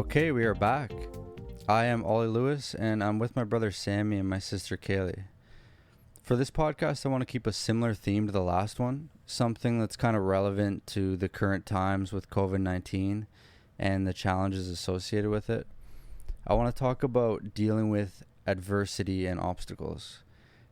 Okay, we are back. I am Ollie Lewis, and I'm with my brother Sammy and my sister Kailey. For this podcast, I want to keep a similar theme to the last one, something that's kind of relevant to the current times with COVID-19 and the challenges associated with it. I want to talk about dealing with adversity and obstacles.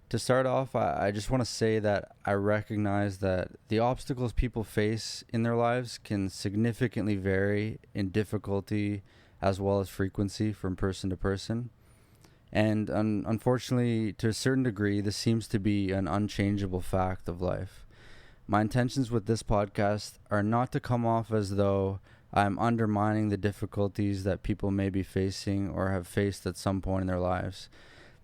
To start off, I just want to say that I recognize that the obstacles people face in their lives can significantly vary in difficulty as well as frequency from person to person. And unfortunately, to a certain degree, this seems to be an unchangeable fact of life. My intentions with this podcast are not to come off as though I'm undermining the difficulties that people may be facing or have faced at some point in their lives.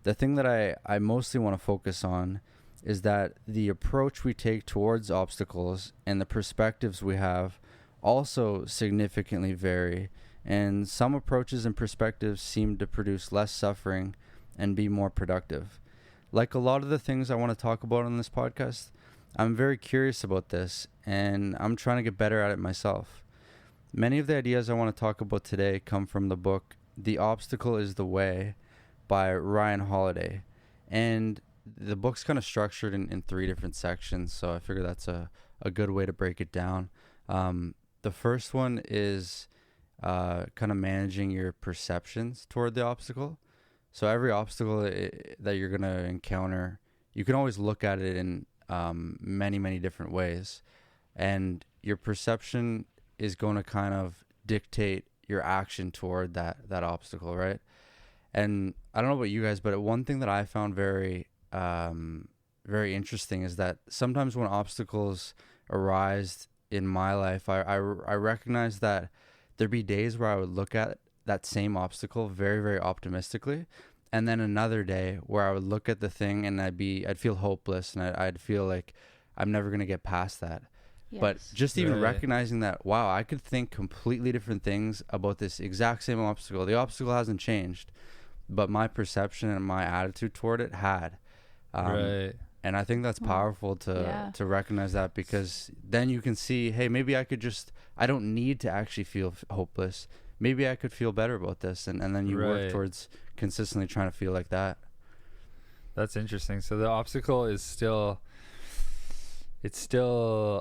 The thing that I mostly want to focus on is that the approach we take towards obstacles and the perspectives we have also significantly vary, and some approaches and perspectives seem to produce less suffering and be more productive. Like a lot of the things I want to talk about on this podcast, I'm very curious about this, and I'm trying to get better at it myself. Many of the ideas I want to talk about today come from the book The Obstacle is the Way by Ryan Holiday, and the book's kind of structured in three different sections, so I figure that's a good way to break it down. The first one is kind of managing your perceptions toward the obstacle. So every obstacle that you're going to encounter, you can always look at it in many different ways, and your perception is going to kind of dictate your action toward that obstacle, right? And I don't know about you guys, but one thing that I found very interesting is that sometimes when obstacles arise in my life, I recognize that there'd be days where I would look at that same obstacle very optimistically, and then another day where I would look at the thing and I'd feel hopeless, and I'd feel like I'm never gonna get past that. Yes. But just even recognizing that, wow, I could think completely different things about this exact same obstacle. The obstacle hasn't changed, but my perception and my attitude toward it had. And I think that's powerful to recognize that, because then you can see, hey, maybe I don't need to actually feel hopeless. Maybe I could feel better about this. And then you work towards consistently trying to feel like that. That's interesting. So the obstacle is still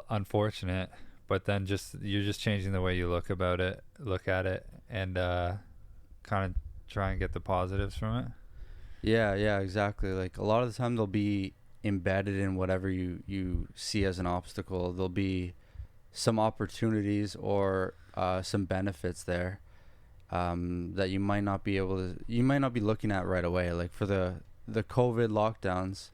unfortunate, but then you're just changing the way you look at it, and kind of try and get the positives from it. Yeah, exactly. Like a lot of the time they'll be embedded in whatever you see as an obstacle. There'll be some opportunities or some benefits there that you might not be looking at right away. Like for the COVID lockdowns,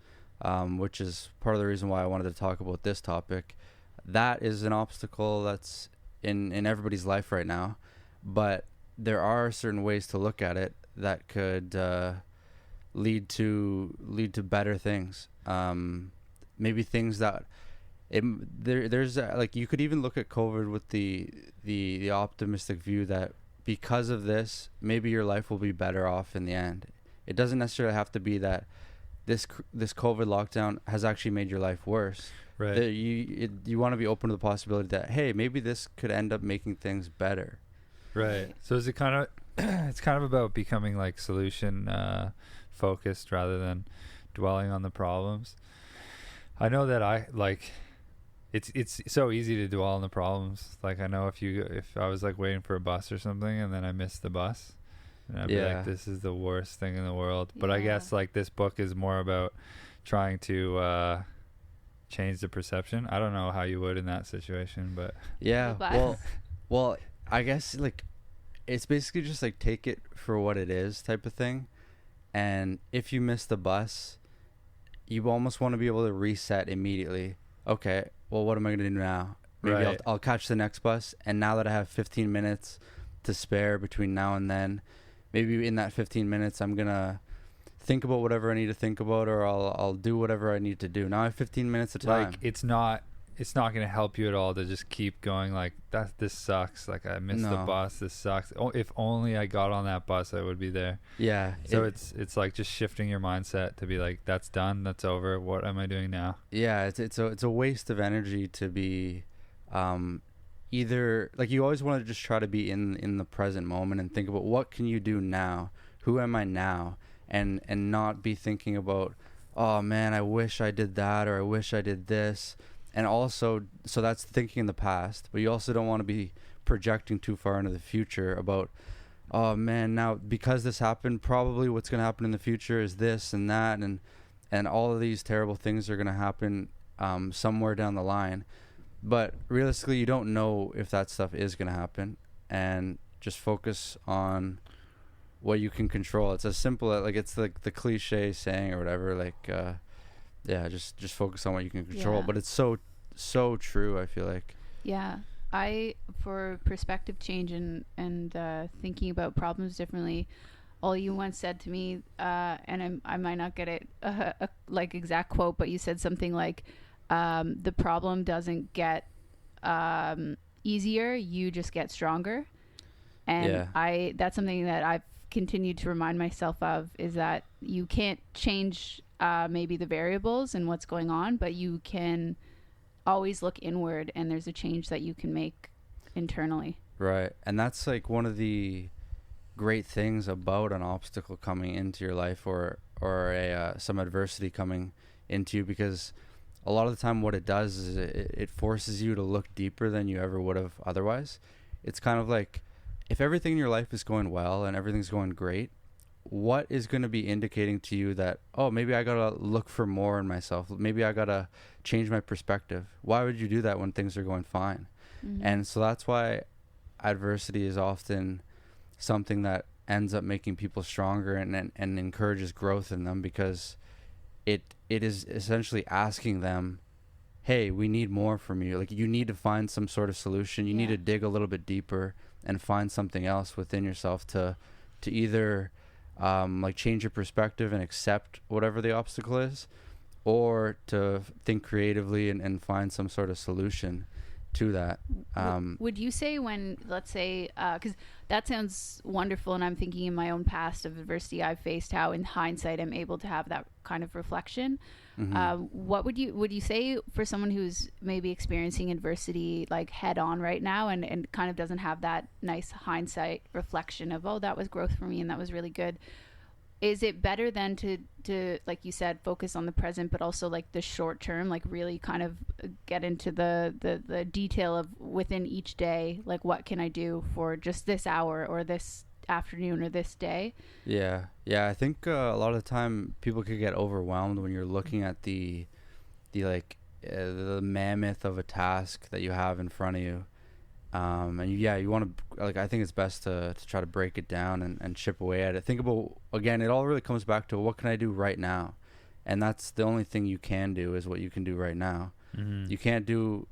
which is part of the reason why I wanted to talk about this topic. That is an obstacle that's in everybody's life right now, but there are certain ways to look at it that could lead to better things. Maybe things that there's like, you could even look at COVID with the optimistic view that because of this, maybe your life will be better off in the end. It doesn't necessarily have to be that this COVID lockdown has actually made your life worse. Right. You want to be open to the possibility that, hey, maybe this could end up making things better. Right. So is it kind of it's kind of about becoming like solution focused rather than dwelling on the problems. I know that it's so easy to dwell on the problems. Like I know if I was like waiting for a bus or something and then I missed the bus, and I'd be like, this is the worst thing in the world. But I guess like this book is more about trying to change the perception. I don't know how you would in that situation, but well I guess like it's basically just like take it for what it is type of thing. And if you miss the bus, you almost want to be able to reset immediately. Okay, well, what am I going to do now? Maybe I'll catch the next bus. And now that I have 15 minutes to spare between now and then, maybe in that 15 minutes, I'm going to think about whatever I need to think about, or I'll do whatever I need to do. Now I have 15 minutes of time. Like it's not going to help you at all to just keep going like that. This sucks. Like I missed the bus. This sucks. Oh, if only I got on that bus, I would be there. Yeah. So it's like just shifting your mindset to be like, that's done. That's over. What am I doing now? Yeah. It's a waste of energy to be either like you always want to just try to be in the present moment and think about what can you do now, who am I now, and not be thinking about, oh man, I wish I did that, or I wish I did this. And also, so that's thinking in the past, but you also don't want to be projecting too far into the future about, oh man, now because this happened, probably what's going to happen in the future is this and that, and all of these terrible things are going to happen somewhere down the line. But realistically, you don't know if that stuff is going to happen, and just focus on what you can control. It's as simple as, like, it's like the cliche saying or whatever, like, yeah, just focus on what you can control. Yeah. But it's so true, I feel like. Yeah. For perspective change and thinking about problems differently, all you once said to me, and I might not get it like exact quote, but you said something like, the problem doesn't get easier, you just get stronger. And yeah. That's something that I've continued to remind myself of, is that you can't change maybe the variables and what's going on, but you can always look inward, and there's a change that you can make internally. Right. And that's like one of the great things about an obstacle coming into your life, or some adversity coming into you, because a lot of the time what it does is it forces you to look deeper than you ever would have otherwise. It's kind of like, if everything in your life is going well and everything's going great, what is going to be indicating to you that, oh, maybe I got to look for more in myself. Maybe I got to change my perspective. Why would you do that when things are going fine? Mm-hmm. And so that's why adversity is often something that ends up making people stronger and encourages growth in them, because it is essentially asking them, hey, we need more from you. Like, you need to find some sort of solution. You need to dig a little bit deeper and find something else within yourself to either like change your perspective and accept whatever the obstacle is, or to think creatively and find some sort of solution to that. Would you say, when, let's say, because that sounds wonderful, and I'm thinking in my own past of adversity I've faced, how in hindsight I'm able to have that kind of reflection. Mm-hmm. What would you say for someone who's maybe experiencing adversity like head on right now, and kind of doesn't have that nice hindsight reflection of, oh, that was growth for me and that was really good? Is it better then to, like you said, focus on the present, but also like the short term, like really kind of get into the detail of within each day, like what can I do for just this hour or this afternoon or this day? Yeah. I think a lot of the time people could get overwhelmed when you're looking at the mammoth of a task that you have in front of you. And you want to, like, I think it's best to try to break it down and chip away at it. Think about, again, it all really comes back to, what can I do right now? And that's the only thing you can do, is what you can do right now. Mm-hmm. You can't do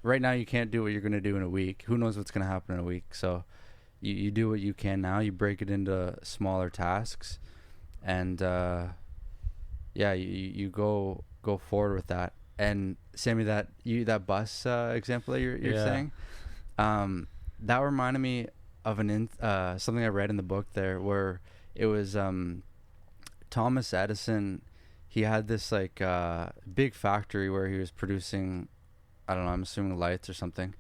what you're going to do in a week. Who knows what's going to happen in a week? So you do what you can now. You break it into smaller tasks, and you go forward with that. And Sammy, that bus example that you're saying, that reminded me of something I read in the book there, where it was Thomas Edison. He had this like big factory where he was producing, I don't know, I'm assuming lights or something,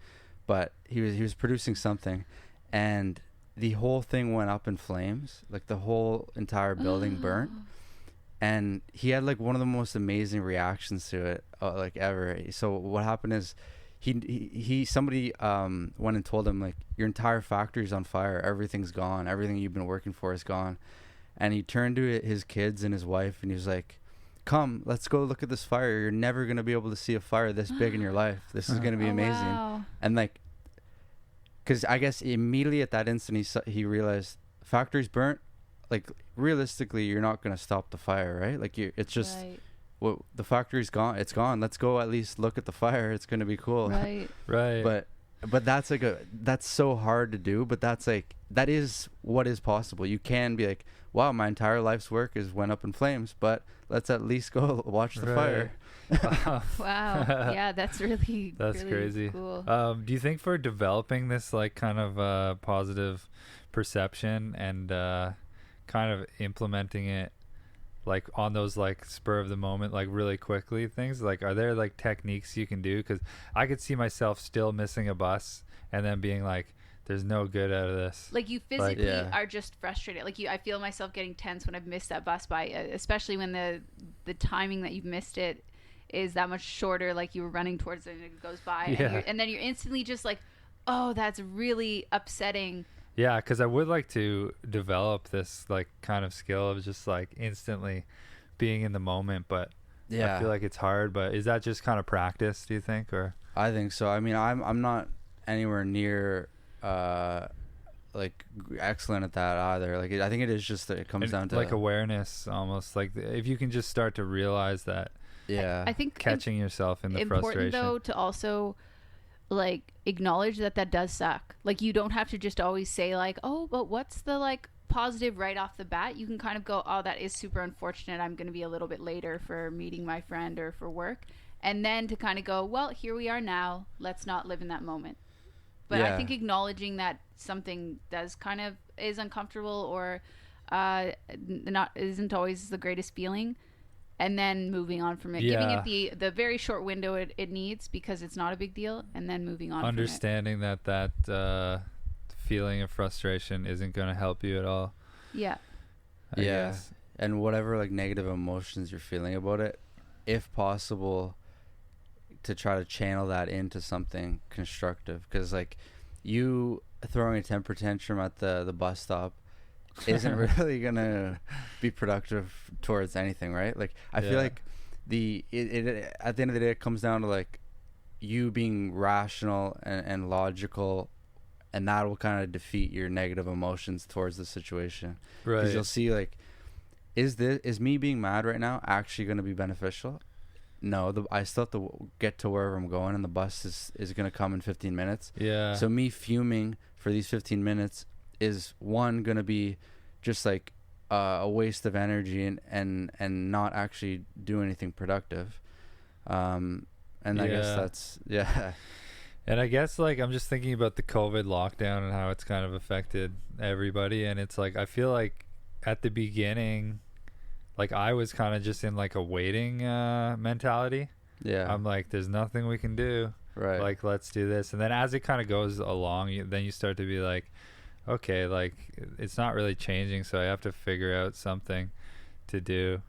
but he was producing something, and the whole thing went up in flames. Like, the whole entire building burnt. And he had like one of the most amazing reactions to it, like, ever. So what happened is, somebody went and told him, like, your entire factory's on fire, everything's gone, everything you've been working for is gone. And he turned to his kids and his wife, and he was like, come, let's go look at this fire. You're never going to be able to see a fire this big in your life. This is going to be amazing. Wow. And like, because I guess immediately at that instant he realized, factory's burnt. Like, realistically, you're not going to stop the fire, right? Like, it's just, well, the factory's gone. It's gone. Let's go at least look at the fire. It's going to be cool. Right. Right. But that's like that's so hard to do, but that's like, that is what is possible. You can be like, wow, my entire life's work went up in flames, but let's at least go watch the fire. Wow. Yeah, that's really crazy. Cool. Do you think for developing this like kind of positive perception and kind of implementing it, like on those like spur of the moment, like really quickly things? Like, are there like techniques you can do? Because I could see myself still missing a bus and then being like, there's no good out of this. Like you physically are just frustrated. Like I feel myself getting tense when I've missed that bus by, especially when the timing that you've missed it is that much shorter. Like you were running towards it and it goes by, and then you're instantly just like, oh, that's really upsetting. Yeah, because I would like to develop this like kind of skill of just like instantly being in the moment, but I feel like it's hard. But is that just kind of practice, do you think? Or I think so. I mean, I'm not anywhere near like excellent at that either. Like I think it is just that it comes down to like awareness almost. Like if you can just start to realize that. Yeah, I think catching yourself in the important frustration. Though to also like acknowledge that does suck. Like you don't have to just always say like, oh, but what's the like positive right off the bat? You can kind of go, oh, that is super unfortunate. I'm going to be a little bit later for meeting my friend or for work, and then to kind of go, well, here we are now. Let's not live in that moment. But I think acknowledging that something does kind of is uncomfortable or isn't always the greatest feeling, and then moving on from it, giving it the very short window it needs because it's not a big deal, and then moving on. Understanding from it. that feeling of frustration isn't going to help you at all. Yeah. I guess. And whatever like negative emotions you're feeling about it, if possible, to try to channel that into something constructive, because like you throwing a temper tantrum at the bus stop isn't really gonna be productive towards anything, right? Like I feel like it at the end of the day it comes down to like you being rational and logical, and that will kind of defeat your negative emotions towards the situation, right? Because you'll see like, is me being mad right now actually going to be beneficial? No, I still have to get to wherever I'm going, and the bus is going to come in 15 minutes. Yeah. So me fuming for these 15 minutes is one going to be just like a waste of energy and not actually do anything productive. And I guess that's And I guess like I'm just thinking about the COVID lockdown and how it's kind of affected everybody, and it's like I feel like at the beginning, like I was kind of just in like a waiting mentality. Yeah. I'm like, there's nothing we can do. Right. Like, let's do this. And then as it kind of goes along, then you start to be like, okay, like it's not really changing, so I have to figure out something to do.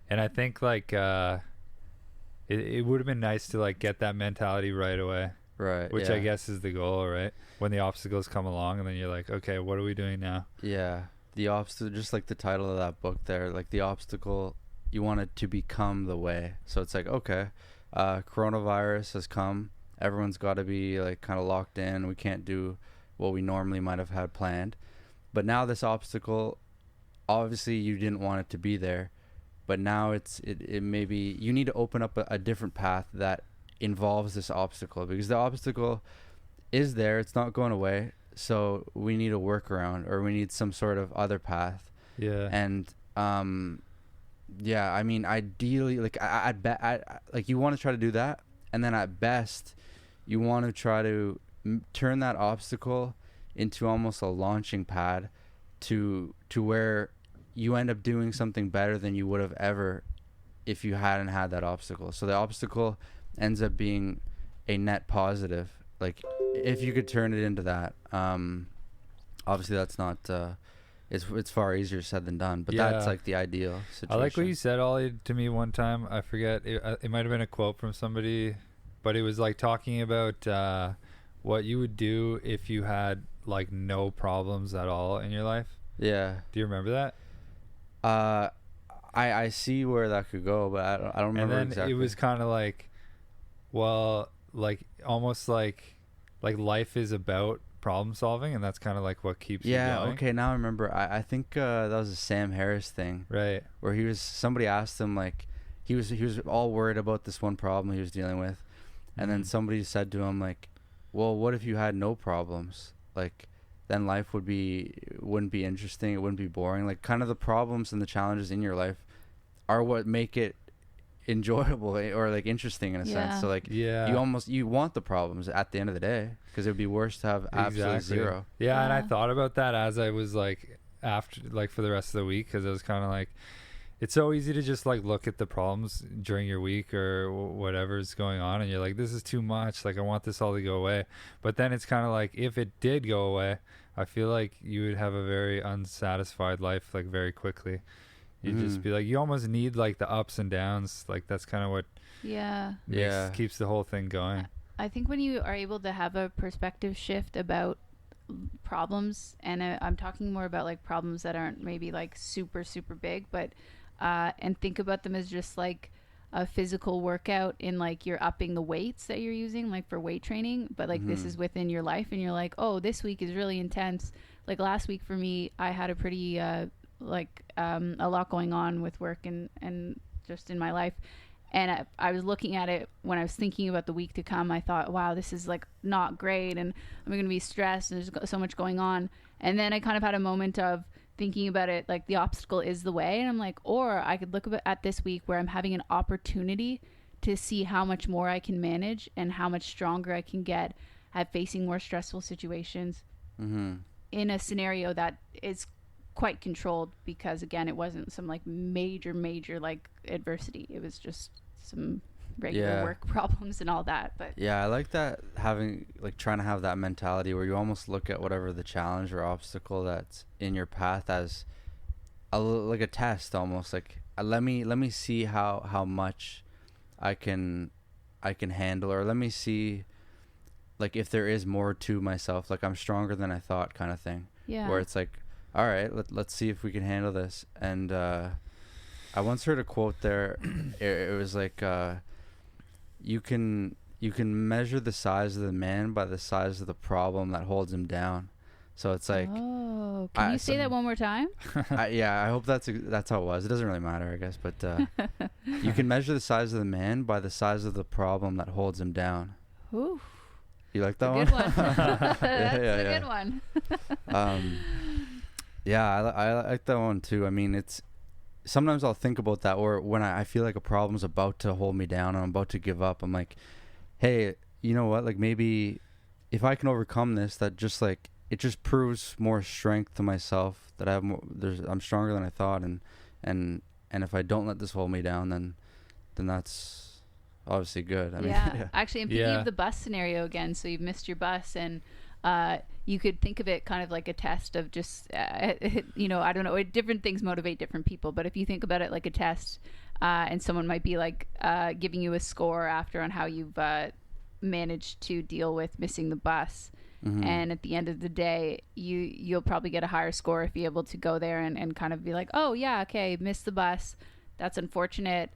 And I think like it would have been nice to like get that mentality right away. Right. Which I guess is the goal, right? When the obstacles come along, and then you're like, okay, what are we doing now? Yeah. The obstacle, just like the title of that book there, like the obstacle, you want it to become the way. So it's like, okay, coronavirus has come. Everyone's got to be like kind of locked in. We can't do what we normally might have had planned. But now this obstacle, obviously you didn't want it to be there. But now it maybe you need to open up a different path that involves this obstacle, because the obstacle is there. It's not going away. So we need a workaround, or we need some sort of other path. Yeah. And I mean, ideally, like like you want to try to do that, and then at best, you want to try to turn that obstacle into almost a launching pad to where you end up doing something better than you would have ever if you hadn't had that obstacle. So the obstacle ends up being a net positive. Like if you could turn it into that, obviously that's not it's far easier said than done, but that's like the ideal situation. I like what you said, Ollie, to me one time. I forget, it might have been a quote from somebody, but it was like talking about what you would do if you had like no problems at all in your life. Yeah. Do you remember that? I see where that could go, but I don't remember exactly. It was kind of like, well, like almost like life is about problem solving, and that's kind of like what keeps you going. Yeah, okay, now I remember. I think that was a Sam Harris thing, right? Where somebody asked him, like, he was all worried about this one problem he was dealing with, and then somebody said to him, like, well, what if you had no problems? Like, then life wouldn't be interesting. It wouldn't be boring. Like, kind of the problems and the challenges in your life are what make it enjoyable or like interesting in a sense. So like you want the problems at the end of the day, because it would be worse to have absolutely zero. And I thought about that as I was like after, like, for the rest of the week, because I was kind of like, it's so easy to just like look at the problems during your week or whatever's going on, and you're like, this is too much. Like, I want this all to go away. But then it's kind of like, if it did go away, I feel like you would have a very unsatisfied life, like very quickly. You'd just be like, you almost need like the ups and downs. Like, that's kind of what keeps the whole thing going. I think when you are able to have a perspective shift about problems, and I'm talking more about like problems that aren't maybe like super, super big, but and think about them as just like a physical workout in like you're upping the weights that you're using like for weight training, but like this is within your life, and you're like, oh, this week is really intense. Like last week for me, I had a pretty a lot going on with work and just in my life. And I was looking at it when I was thinking about the week to come. I thought, wow, this is like not great, and I'm going to be stressed, and there's so much going on. And then I kind of had a moment of thinking about it, like the obstacle is the way. And I'm like, or I could look at this week where I'm having an opportunity to see how much more I can manage and how much stronger I can get at facing more stressful situations in a scenario that is quite controlled, because again, it wasn't some like major like adversity. It was just some regular work problems and all that. But I like that, having like trying to have that mentality where you almost look at whatever the challenge or obstacle that's in your path as like a test, almost like let me see how much I can handle, or let me see like if there is more to myself, like I'm stronger than I thought, kind of thing. Where it's like, all right, let's see if we can handle this. And I once heard a quote there. It was like, you can measure the size of the man by the size of the problem that holds him down. So it's like, can you say that one more time? I hope that's how it was. It doesn't really matter, I guess. But you can measure the size of the man by the size of the problem that holds him down. Ooh. You like that one? Good one. That's a good one. I like that one too. I mean, it's sometimes I'll think about that, or when I feel like a problem's about to hold me down and I'm about to give up, I'm like, hey, you know what? Like, maybe if I can overcome this, that just like it just proves more strength to myself, that I have more. I'm stronger than I thought, and if I don't let this hold me down, then that's obviously good. I mean, actually, I'm thinking of the bus scenario again. So you've missed your bus, and you could think of it kind of like a test of just, I don't know, different things motivate different people. But if you think about it like a test, and someone might be like giving you a score after on how you've managed to deal with missing the bus. And at the end of the day, you'll probably get a higher score if you're able to go there and kind of be like, oh, yeah, okay, missed the bus. That's unfortunate.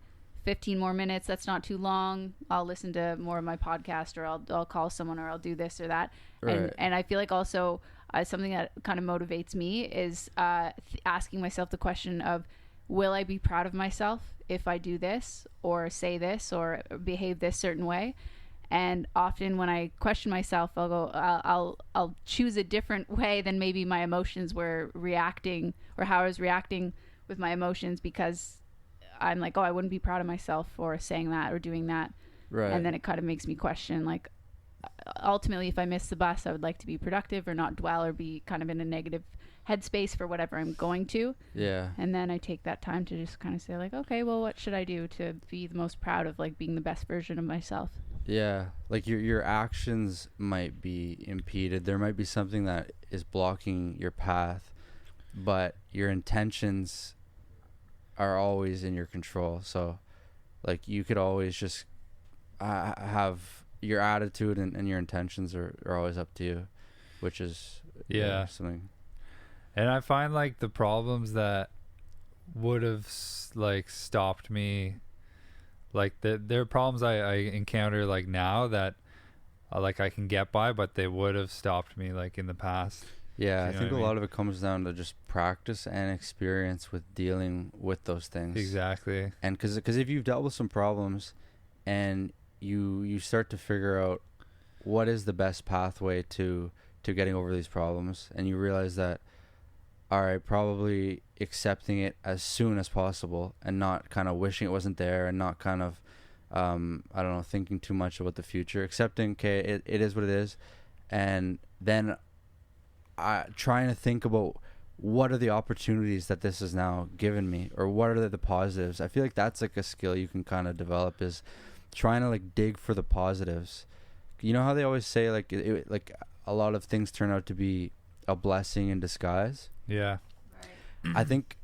15 more minutes, that's not too long. I'll listen to more of my podcast, or I'll call someone, or I'll do this or that. Right. And I feel like also something that kind of motivates me is asking myself the question of, will I be proud of myself if I do this or say this or behave this certain way? And often when I question myself, I'll go, I'll choose a different way than maybe my emotions were reacting, or how I was reacting with my emotions, because I'm like, oh, I wouldn't be proud of myself for saying that or doing that. Right. And then it kind of makes me question, like, ultimately, if I miss the bus, I would like to be productive or not dwell or be kind of in a negative headspace for whatever I'm going to. Yeah. And then I take that time to just kind of say, like, okay, well, what should I do to be the most proud of, like, being the best version of myself? Yeah. Like your actions might be impeded. There might be something that is blocking your path, but your intentions are always in your control. So like you could always just have your attitude and your intentions are always up to you, which is something. And I find like the problems that would have like stopped me, like there are problems I encounter like now that like I can get by, but they would have stopped me like in the past. Yeah, I think a lot of it comes down to just practice and experience with dealing with those things. Exactly. And because if you've dealt with some problems and you start to figure out what is the best pathway to getting over these problems, and you realize that, all right, probably accepting it as soon as possible and not kind of wishing it wasn't there, and not kind of, thinking too much about the future, accepting, okay, it is what it is, and then trying to think about what are the opportunities that this has now given me, or what are the positives? I feel like that's like a skill you can kind of develop, is trying to like dig for the positives. You know how they always say like like a lot of things turn out to be a blessing in disguise. Yeah. Right. I think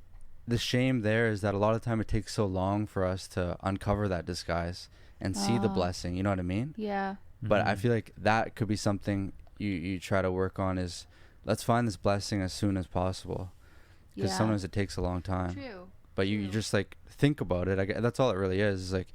the shame there is that a lot of time it takes so long for us to uncover that disguise and see the blessing. You know what I mean? Yeah. But I feel like that could be something you try to work on, is let's find this blessing as soon as possible, because sometimes it takes a long time. True. But you just like think about it. That's all it really is like,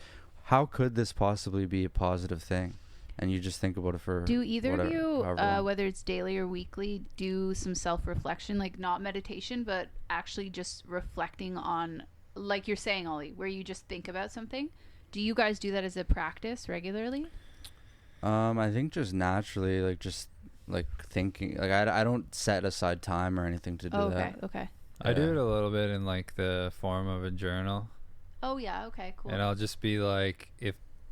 how could this possibly be a positive thing? And you just think about it for Do either whatever, of you, however long. whether it's daily or weekly, do some self-reflection, like not meditation, but actually just reflecting on, like you're saying, Ollie, where you just think about something? Do you guys do that as a practice regularly? I think just naturally, like just like thinking, like I don't set aside time or anything to do that. Okay. I do it a little bit in like the form of a journal. Oh yeah, okay, cool. And I'll just be like,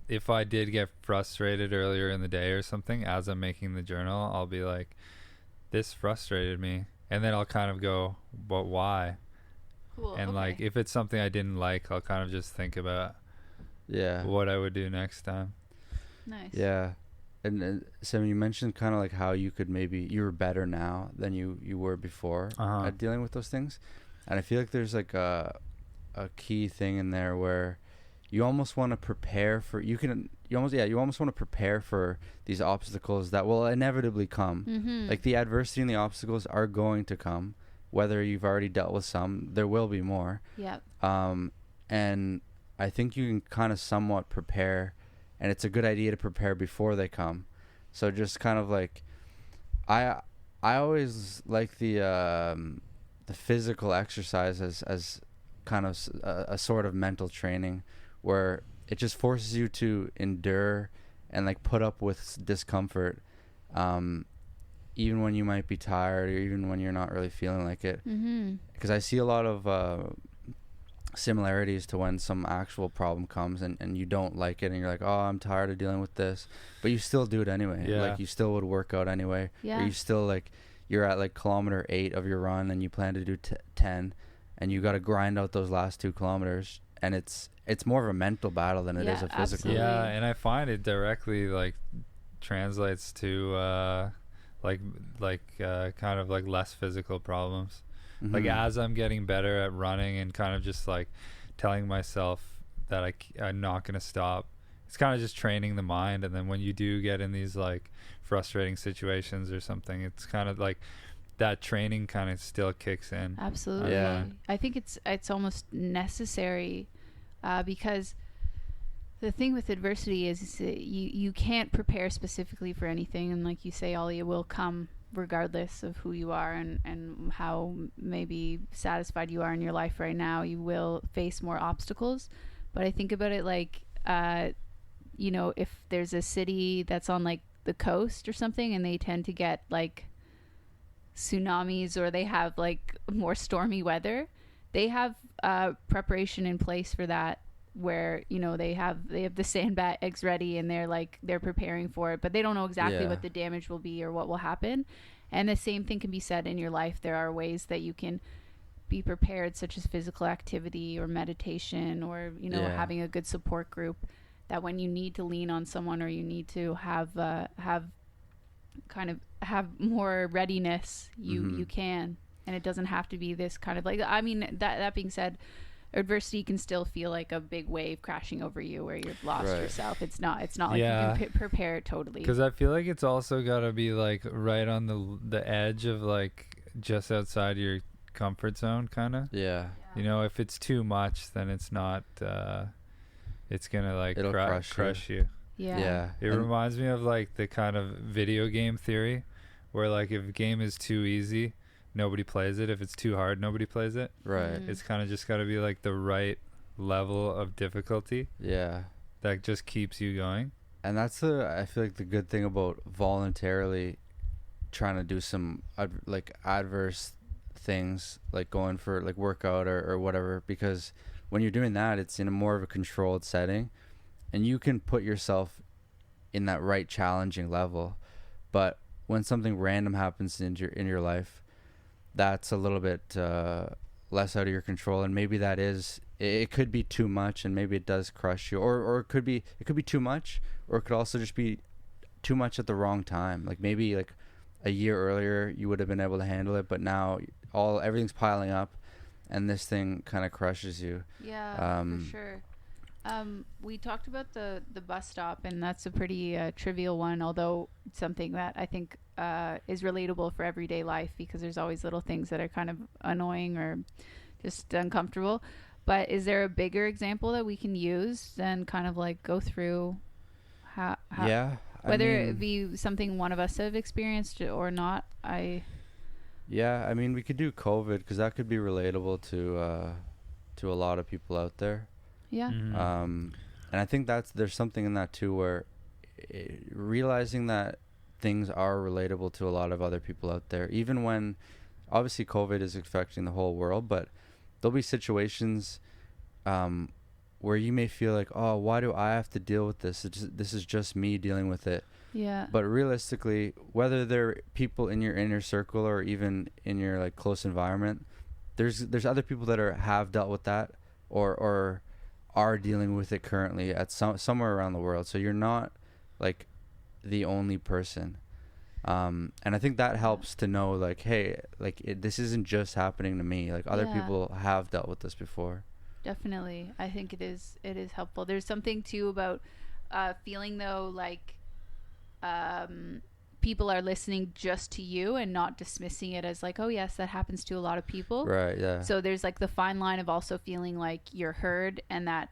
if I did get frustrated earlier in the day or something, as I'm making the journal, I'll be like, this frustrated me. And then I'll kind of go, but why? Cool. And okay. like, if it's something I didn't like, I'll kind of just think about what I would do next time. Nice. Yeah. And so you mentioned kind of like how you could you were better now than you were before at dealing with those things. And I feel like there's like a key thing in there where you almost want to prepare for, you almost want to prepare for these obstacles that will inevitably come. Mm-hmm. Like the adversity and the obstacles are going to come, whether you've already dealt with some, there will be more. Yep. And I think you can kind of somewhat prepare, and it's a good idea to prepare before they come. So just kind of like, I always like the physical exercise as kind of a sort of mental training, where it just forces you to endure and like put up with discomfort, even when you might be tired, or even when you're not really feeling like it. Mm-hmm. Because I see a lot of similarities to when some actual problem comes and you don't like it, and you're like, oh, I'm tired of dealing with this, but you still do it anyway. Like you still would work out anyway. Yeah. Or you still like, you're at like kilometer 8 of your run and you plan to do 10, and you got to grind out those last 2 kilometers, and it's more of a mental battle than it is a physical. Absolutely. Yeah, and I find it directly like translates to kind of like less physical problems. Mm-hmm. Like as I'm getting better at running and kind of just like telling myself that I'm not going to stop, it's kind of just training the mind. And then when you do get in these like frustrating situations or something, it's kind of like that training kind of still kicks in. Absolutely. Yeah. I think it's almost necessary, because the thing with adversity is you can't prepare specifically for anything, and like you say, Ollie, it will come regardless of who you are and how maybe satisfied you are in your life right now. You will face more obstacles. But I think about it like, if there's a city that's on like the coast or something, and they tend to get like tsunamis, or they have like more stormy weather, they have preparation in place for that, where they have the sandbags ready, and they're preparing for it, but they don't know exactly what the damage will be or what will happen. And the same thing can be said in your life. There are ways that you can be prepared, such as physical activity or meditation, or having a good support group, that when you need to lean on someone, or you need to have more readiness, you can. And it doesn't have to be this kind of like, I mean, that being said, adversity can still feel like a big wave crashing over you where you've lost yourself. It's not like you can prepare it totally. Because I feel like it's also got to be like right on the edge of like just outside your comfort zone, kind of. Yeah. If it's too much, then it's not. It's gonna like It'll crush you. Yeah. It reminds me of like the kind of video game theory, where like if a game is too easy, nobody plays it. If it's too hard, nobody plays it. Right. Mm-hmm. It's kind of just got to be like the right level of difficulty. Yeah. That just keeps you going. And that's I feel like the good thing about voluntarily trying to do some like adverse things, like going for like workout or whatever, because when you're doing that, it's in a more of a controlled setting, and you can put yourself in that right challenging level. But when something random happens in your life, that's a little bit less out of your control, and maybe it could be too much, and maybe it does crush you, or it could be too much, or it could also just be too much at the wrong time. Like maybe like a year earlier you would have been able to handle it, but now everything's piling up, and this thing kind of crushes you. Yeah, for sure. We talked about the bus stop, and that's a pretty trivial one, although it's something that I think is relatable for everyday life, because there's always little things that are kind of annoying or just uncomfortable. But is there a bigger example that we can use and kind of like go through how Yeah, whether it be something one of us have experienced or not? Yeah, I mean, we could do COVID, because that could be relatable to a lot of people out there. Yeah. Mm-hmm. And I think there's something in that too, where realizing that things are relatable to a lot of other people out there, even when obviously COVID is affecting the whole world, but there'll be situations where you may feel like, oh, why do I have to deal with this? This is just me dealing with it. Yeah. But realistically, whether they're people in your inner circle or even in your like close environment, there's other people that have dealt with that or are dealing with it currently at somewhere around the world. So you're not like the only person. And I think that helps to know, like, hey, like this isn't just happening to me. Like other people have dealt with this before. Definitely. I think it is helpful. There's something too about feeling though like people are listening just to you and not dismissing it as like, oh yes, that happens to a lot of people. Right, yeah. So there's like the fine line of also feeling like you're heard and that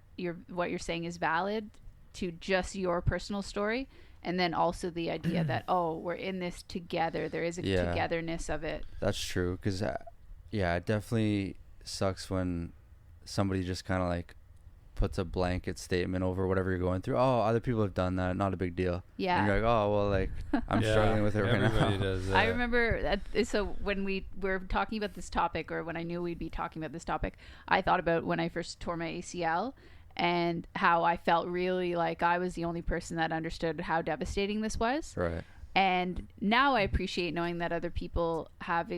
what you're saying is valid to just your personal story. And then also the idea that, oh, we're in this together. There is a togetherness of it. That's true. Because, it definitely sucks when somebody just kind of like puts a blanket statement over whatever you're going through. Oh, other people have done that. Not a big deal. Yeah. And you're like, oh, well, like, I'm struggling with it right now. Does that. I remember, so when we were talking about this topic, or when I knew we'd be talking about this topic, I thought about when I first tore my ACL and how I felt really like I was the only person that understood how devastating this was. Right. And now I appreciate knowing that other people have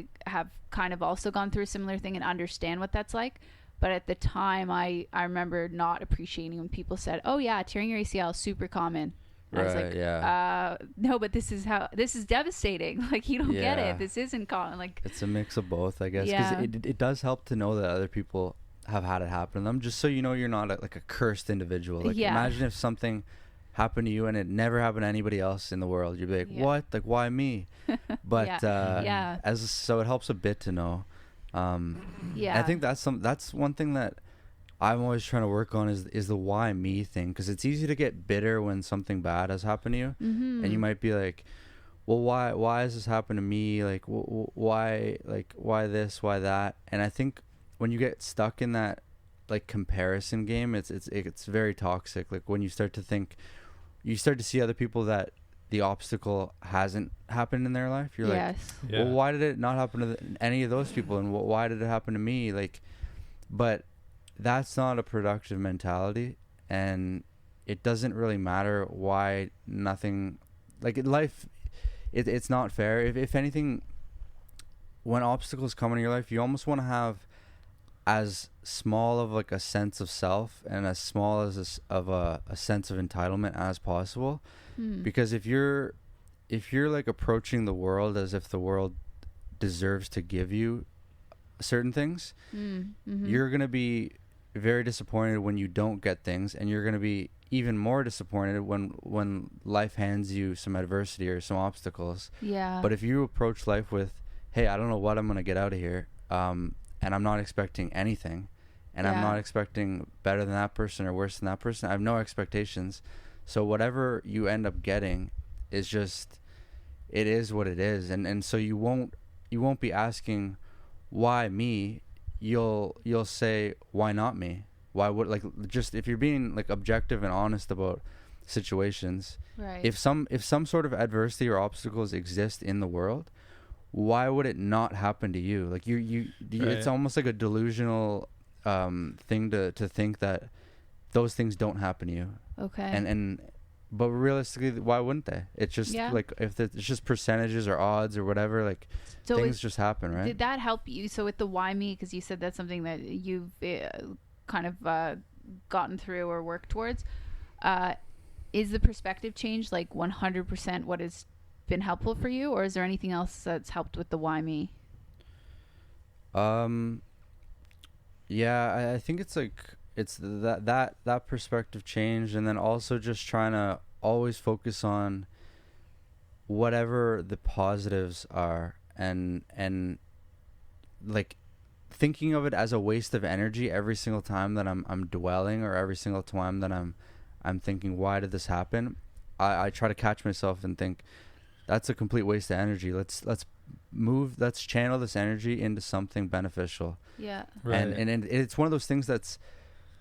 kind of also gone through a similar thing and understand what that's like. But at the time, I remember not appreciating when people said, oh yeah, tearing your ACL is super common. And I was like, no, but this is devastating. Like, you don't get it. This isn't common. Like, it's a mix of both, I guess. Because it does help to know that other people have had it happen to them, just so you know you're not like a cursed individual. Like, imagine if something happened to you and it never happened to anybody else in the world. You'd be like, what? Like, why me? But so it helps a bit to know. I think that's one thing that I'm always trying to work on is the why me thing, because it's easy to get bitter when something bad has happened to you, and you might be like, well, why has this happened to me? Like, why this, why that? And I think when you get stuck in that like comparison game, it's very toxic. Like when you start to see other people that the obstacle hasn't happened in their life, you're like, well, why did it not happen to any of those people, and why did it happen to me? Like, but that's not a productive mentality, and it doesn't really matter why nothing, like in life, it's not fair. If anything, when obstacles come in your life, you almost want to have as small of like a sense of self and as small as a sense of entitlement as possible. Because if you're like approaching the world as if the world deserves to give you certain things, you're going to be very disappointed when you don't get things, and you're going to be even more disappointed when life hands you some adversity or some obstacles. But if you approach life with, hey, I don't know what I'm going to get out of here, and I'm not expecting anything, and I'm not expecting better than that person or worse than that person, I have no expectations. So whatever you end up getting is just, it is what it is. And so you won't be asking why me. You'll say, why not me? Why would, like, just if you're being like objective and honest about situations, right? If some sort of adversity or obstacles exist in the world, why would it not happen to you? Like you it's almost like a delusional thing to think that those things don't happen to you. Okay. And but realistically, why wouldn't they? It's just like if it's just percentages or odds or whatever, like So things just happen, right? Did that help you? So with the why me, because you said that's something that you've kind of gotten through or worked towards. Is the perspective change like 100% what has been helpful for you, or is there anything else that's helped with the why me? Yeah, I think it's like it's that perspective change, and then also just trying to always focus on whatever the positives are, and like thinking of it as a waste of energy every single time that I'm dwelling, or every single time that I'm thinking, why did this happen? I try to catch myself and think that's a complete waste of energy. Let's channel this energy into something beneficial. Yeah. Right. And it's one of those things that's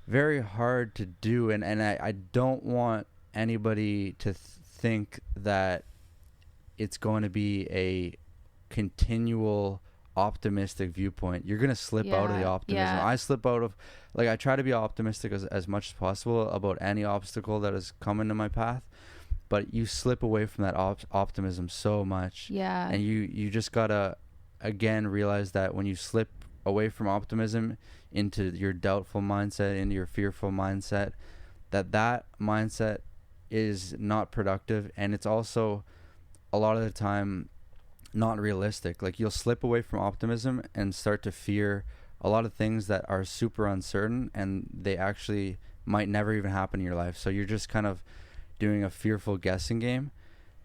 very hard to do, and I don't want anybody to think that it's going to be a continual optimistic viewpoint. You're going to slip out of the optimism. I slip out of, like, I try to be optimistic as much as possible about any obstacle that has come into my path, but you slip away from that optimism so much. Yeah. And you just got to, again, realize that when you slip away from optimism into your doubtful mindset, into your fearful mindset, that mindset is not productive, and it's also a lot of the time not realistic. Like, you'll slip away from optimism and start to fear a lot of things that are super uncertain, and they actually might never even happen in your life. So you're just kind of doing a fearful guessing game,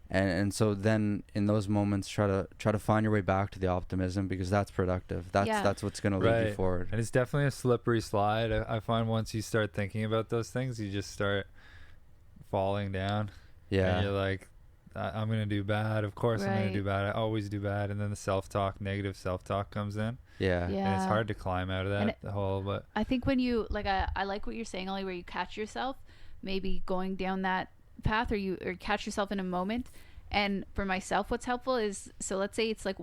and so then in those moments try to find your way back to the optimism, because that's productive. That's what's going to lead you forward. And it's definitely a slippery slide. I find once you start thinking about those things, you just start falling down. Yeah. And you're like, I'm going to do bad. Of course I'm going to do bad. I always do bad. And then the self-talk, negative self-talk comes in. Yeah. And it's hard to climb out of that but I think when you, like, I like what you're saying, Ollie, where you catch yourself maybe going down that path, or catch yourself in a moment. And for myself, what's helpful is, so let's say it's like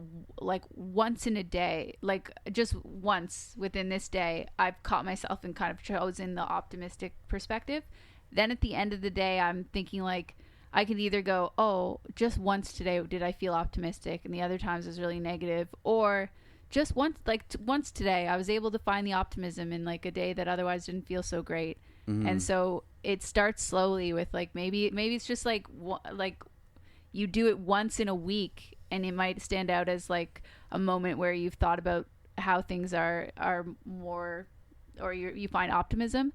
once in a day, like just once within this day, I've caught myself and kind of chosen the optimistic perspective. Then at the end of the day, I'm thinking, like, I can either go, oh, just once today did I feel optimistic, and the other times it was really negative, or just once, like once today I was able to find the optimism in like a day that otherwise didn't feel so great. Mm-hmm. And so it starts slowly with, like, maybe it's just like you do it once in a week, and it might stand out as like a moment where you've thought about how things are more, or you find optimism.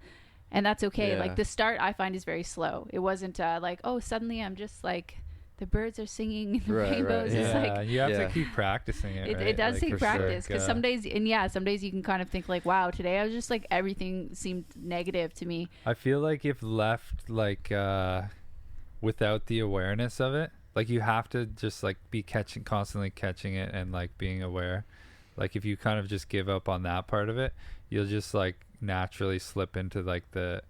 And that's okay. Yeah. Like, the start, I find, is very slow. It wasn't like, oh, suddenly I'm just like, the birds are singing in the rainbows. Right. It's like, you have to keep practicing it. It does like, take practice, because some days you can kind of think like, wow, today I was just like, everything seemed negative to me. I feel like if left like without the awareness of it, like, you have to just like be constantly catching it and like being aware. Like, if you kind of just give up on that part of it, you'll just like naturally slip into like the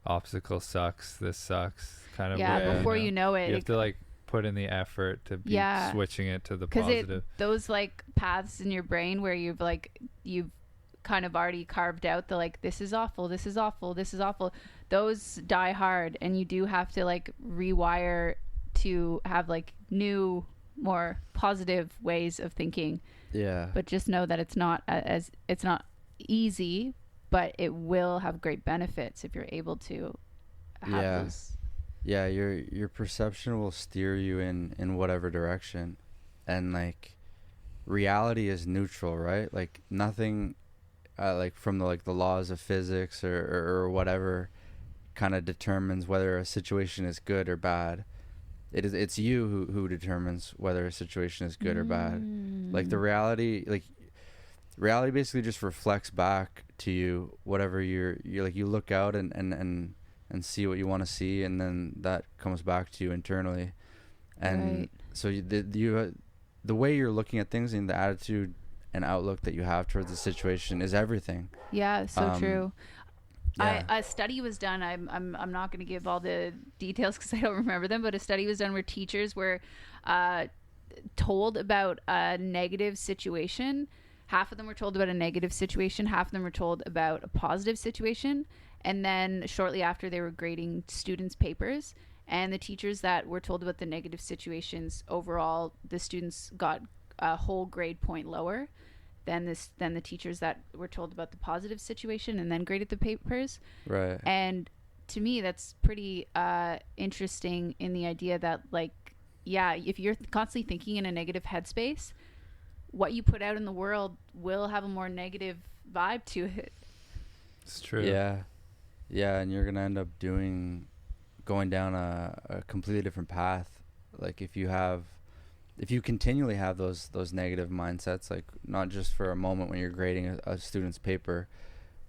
obstacle sucks, this sucks kind of way, before you know it, you have to like put in the effort to be switching it to the positive. Those like paths in your brain where you've kind of already carved out the, like, this is awful, this is awful, this is awful, those die hard, and you do have to like rewire to have like new, more positive ways of thinking. But just know that it's not easy, but it will have great benefits if you're able to have those. Yeah, your perception will steer you in whatever direction, and like reality is neutral, right? Like, nothing like from the laws of physics or whatever kind of determines whether a situation is good or bad. It's you who determines whether a situation is good or bad. Like, the reality basically just reflects back to you whatever you're like, you look out and see what you want to see, and then that comes back to you internally. And so the way you're looking at things, and the attitude and outlook that you have towards the situation is everything. Yeah, so true. A study was done. I'm not going to give all the details because I don't remember them, but a study was done where teachers were told about a negative situation. Half of them were told about a negative situation. Half of them were told about a positive situation. And then shortly after, they were grading students' papers. And the teachers that were told about the negative situations, overall, the students got a whole grade point lower than the teachers that were told about the positive situation and then graded the papers. Right. And to me, that's pretty interesting in the idea that, like, yeah, if you're constantly thinking in a negative headspace, what you put out in the world will have a more negative vibe to it. It's true. Yeah. Yeah, and you're going to end up going down a completely different path. Like if you continually have those negative mindsets, like not just for a moment when you're grading a student's paper,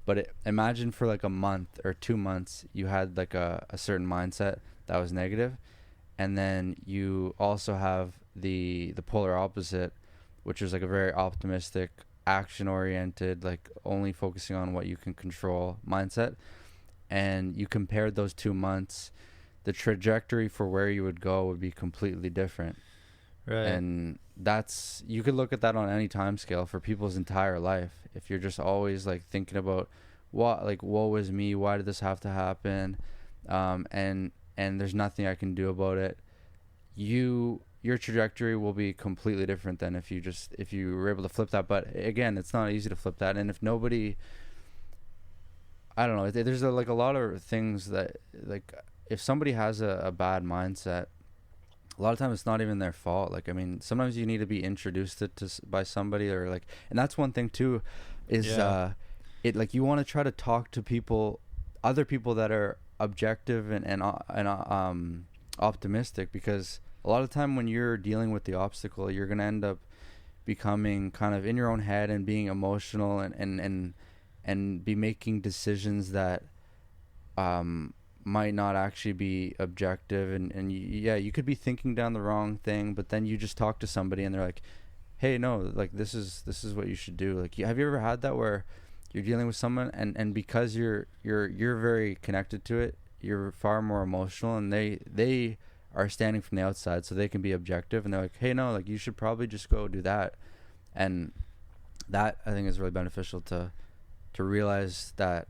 but imagine for like a month or 2 months you had like a certain mindset that was negative, and then you also have the polar opposite, which is like a very optimistic, action oriented, like only focusing on what you can control mindset. And you compared those 2 months, the trajectory for where you would go would be completely different. Right. And you could look at that on any time scale for people's entire life. If you're just always like thinking about woe was me, why did this have to happen, and there's nothing I can do about it, your trajectory will be completely different than if you were able to flip that. But again, it's not easy to flip that. And if nobody, I don't know, there's a lot of things that, like, if somebody has a bad mindset, a lot of times it's not even their fault. Like, I mean, sometimes you need to be introduced by somebody, or like, and that's one thing too, is like you want to try to talk to other people that are objective and optimistic, because a lot of the time when you're dealing with the obstacle, you're gonna end up becoming kind of in your own head and being emotional and be making decisions that might not actually be objective, and you could be thinking down the wrong thing, but then you just talk to somebody and they're like, hey, no, like this is what you should do. Like, have you ever had that where you're dealing with someone and because you're very connected to it, you're far more emotional, and they are standing from the outside so they can be objective, and they're like, hey, no, like you should probably just go do that. And that, I think, is really beneficial to realize that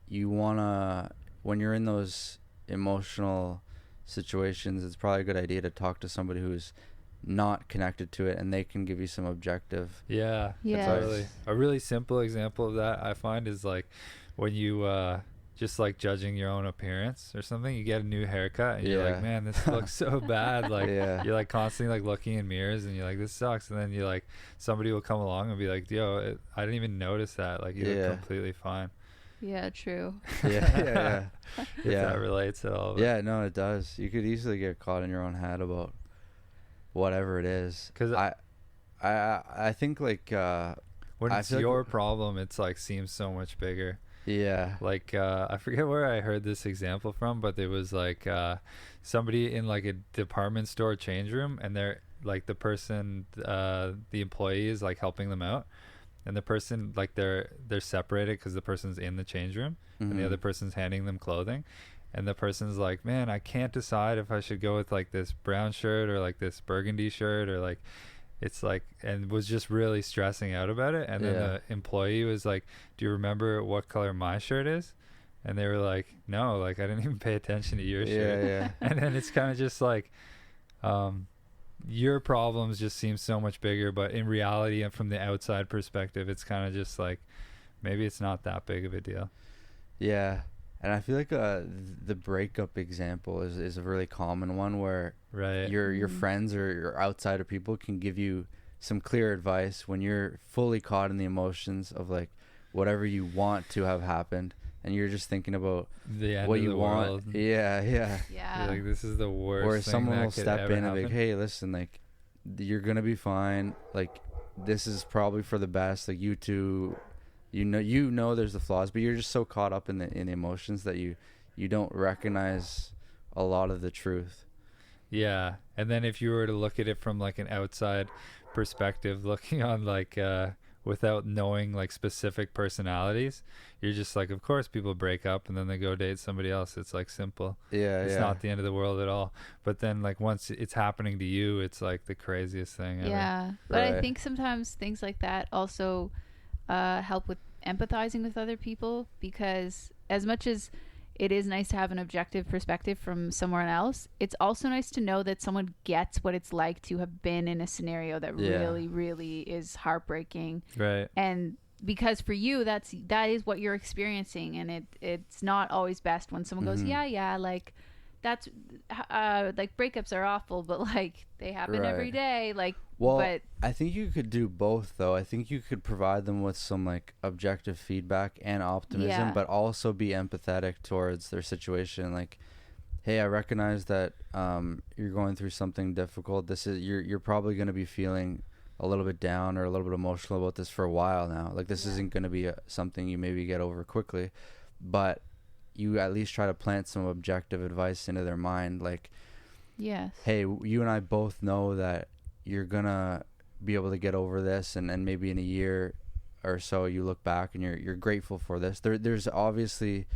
you wanna, when you're in those emotional situations, it's probably a good idea to talk to somebody who's not connected to it, and they can give you some objective. Yes. Totally. A really simple example of that I find is like when you just like judging your own appearance or something. You get a new haircut and you're like, man, this looks so bad. Like you're like constantly like looking in mirrors and you're like, this sucks. And then you like, somebody will come along and be like, yo, I didn't even notice that. Like, you look completely fine. Yeah, true. Yeah. If that relates at all. Yeah, no, it does. You could easily get caught in your own head about whatever it is. Because I think like when it's your problem, it's like seems so much bigger. Yeah. Like I forget where I heard this example from, but there was like somebody in like a department store change room, and they're like the person, the employee is like helping them out, and the person, like they're separated because the person's in the change room and the other person's handing them clothing, and the person's like, man, I can't decide if I should go with like this brown shirt or like this burgundy shirt, or like, it's like, and was just really stressing out about it. And then the employee was like, do you remember what color my shirt is? And they were like, no, like I didn't even pay attention to your shirt. And then it's kind of just like, your problems just seem so much bigger, but in reality and from the outside perspective, it's kind of just like, maybe it's not that big of a deal. Yeah. And I feel like the breakup example is a really common one, where your friends or your outsider people can give you some clear advice when you're fully caught in the emotions of like whatever you want to have happened, and you're just thinking about the end what of you the want. world. Yeah. You're like, this is the worst. Or thing someone that will could step ever in and be happen. like, hey, listen, like you're gonna be fine. Like this is probably for the best. Like you two. You know there's the flaws, but you're just so caught up in the emotions that you don't recognize a lot of the truth. Yeah. And then if you were to look at it from like an outside perspective, looking on like without knowing like specific personalities, you're just like, of course people break up and then they go date somebody else. It's like simple. It's not the end of the world at all. But then like once it's happening to you, it's like the craziest thing ever. Yeah. But I think sometimes things like that also help with empathizing with other people, because as much as it is nice to have an objective perspective from someone else. It's also nice to know that someone gets what it's like to have been in a scenario that really, really is heartbreaking. Right. And because for you, that is what you're experiencing, and it's not always best when someone goes, yeah, like that's like breakups are awful, but like they happen every day. Like, well, but I think you could do both though. I think you could provide them with some like objective feedback and optimism, but also be empathetic towards their situation. Like, hey, I recognize that you're going through something difficult. This is you're probably going to be feeling a little bit down or a little bit emotional about this for a while now. Like, this isn't going to be something you maybe get over quickly, but you at least try to plant some objective advice into their mind. Like, yes, hey, you and I both know that you're going to be able to get over this. And maybe in a year or so, you look back and you're grateful for this. There's obviously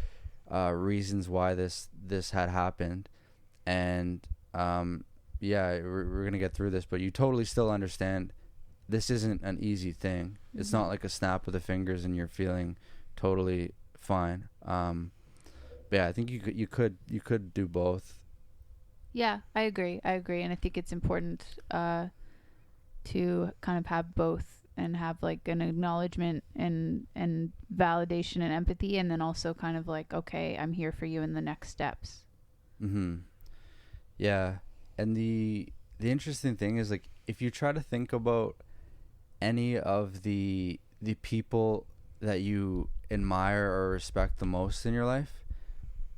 reasons why this had happened. And we're going to get through this, but you totally still understand this isn't an easy thing. It's not like a snap of the fingers and you're feeling totally fine. But yeah, I think you could do both. Yeah, I agree, and I think it's important to kind of have both and have like an acknowledgement and validation and empathy, and then also kind of like, okay, I'm here for you in the next steps. Yeah, and the interesting thing is, like, if you try to think about any of the people that you admire or respect the most in your life,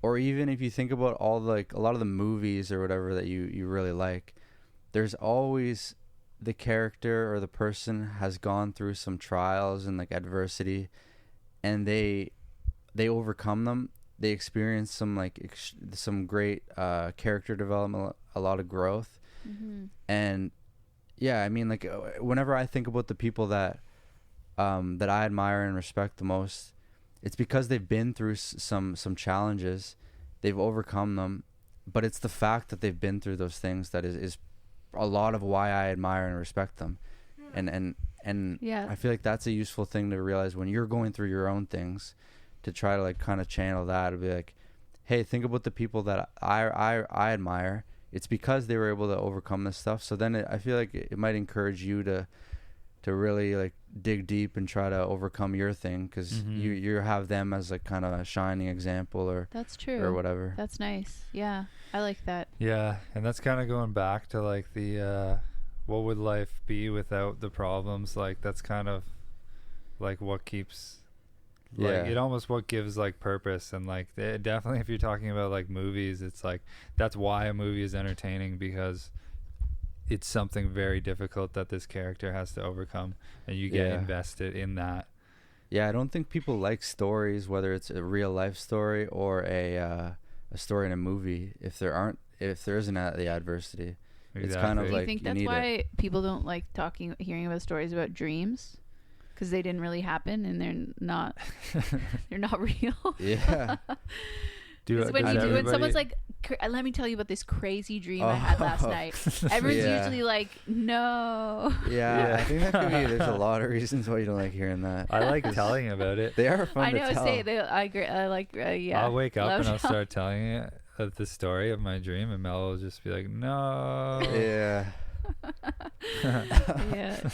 or even if you think about all like a lot of the movies or whatever that you really like, there's always the character or the person has gone through some trials and like adversity, and they overcome them. They experience some like some great character development, a lot of growth. And yeah, I mean, like, whenever I think about the people that I admire and respect the most, it's because they've been through some challenges, they've overcome them, but it's the fact that they've been through those things that is a lot of why I admire and respect them. And I feel like that's a useful thing to realize when you're going through your own things, to try to like kind of channel that and be like, hey, think about the people that I admire. It's because they were able to overcome this stuff. So then I feel like it might encourage you to really like dig deep and try to overcome your thing, because you have them as like kind of a shining example, or that's true, or whatever. That's nice. Yeah, I like that. Yeah, and that's kind of going back to like the what would life be without the problems? Like, that's kind of like what keeps, like, it almost what gives like purpose. And like definitely if you're talking about like movies, it's like that's why a movie is entertaining, because it's something very difficult that this character has to overcome, and you get invested in that. Yeah, I don't think people like stories, whether it's a real life story or a story in a movie, if there isn't the adversity. Exactly. It's kind of like, like, you think that's why people don't like hearing about stories about dreams, because they didn't really happen and they're not real. Yeah. When someone's like, let me tell you about this crazy dream I had last night, everyone's usually like, no. Yeah, I think that could be, there's a lot of reasons why you don't like hearing that. I like telling about it. They are fun to tell. I agree. I like, yeah. I'll wake up and I'll start telling you the story of my dream, and Mel will just be like, no. Yeah. Yeah.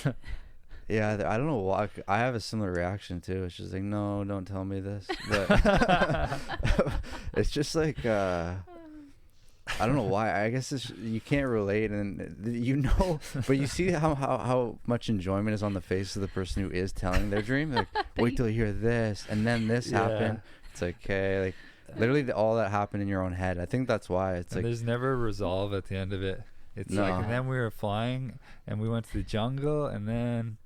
Yeah, I don't know why. I have a similar reaction too. It's just like, no, don't tell me this. But it's just like, I don't know why. I guess you can't relate, and but you see how much enjoyment is on the face of the person who is telling their dream. Like, wait till you hear this, and then this happened. It's like, okay, like literally all that happened in your own head. I think that's why it's like there's never a resolve at the end of it. It's like, and then we were flying, and we went to the jungle, and then.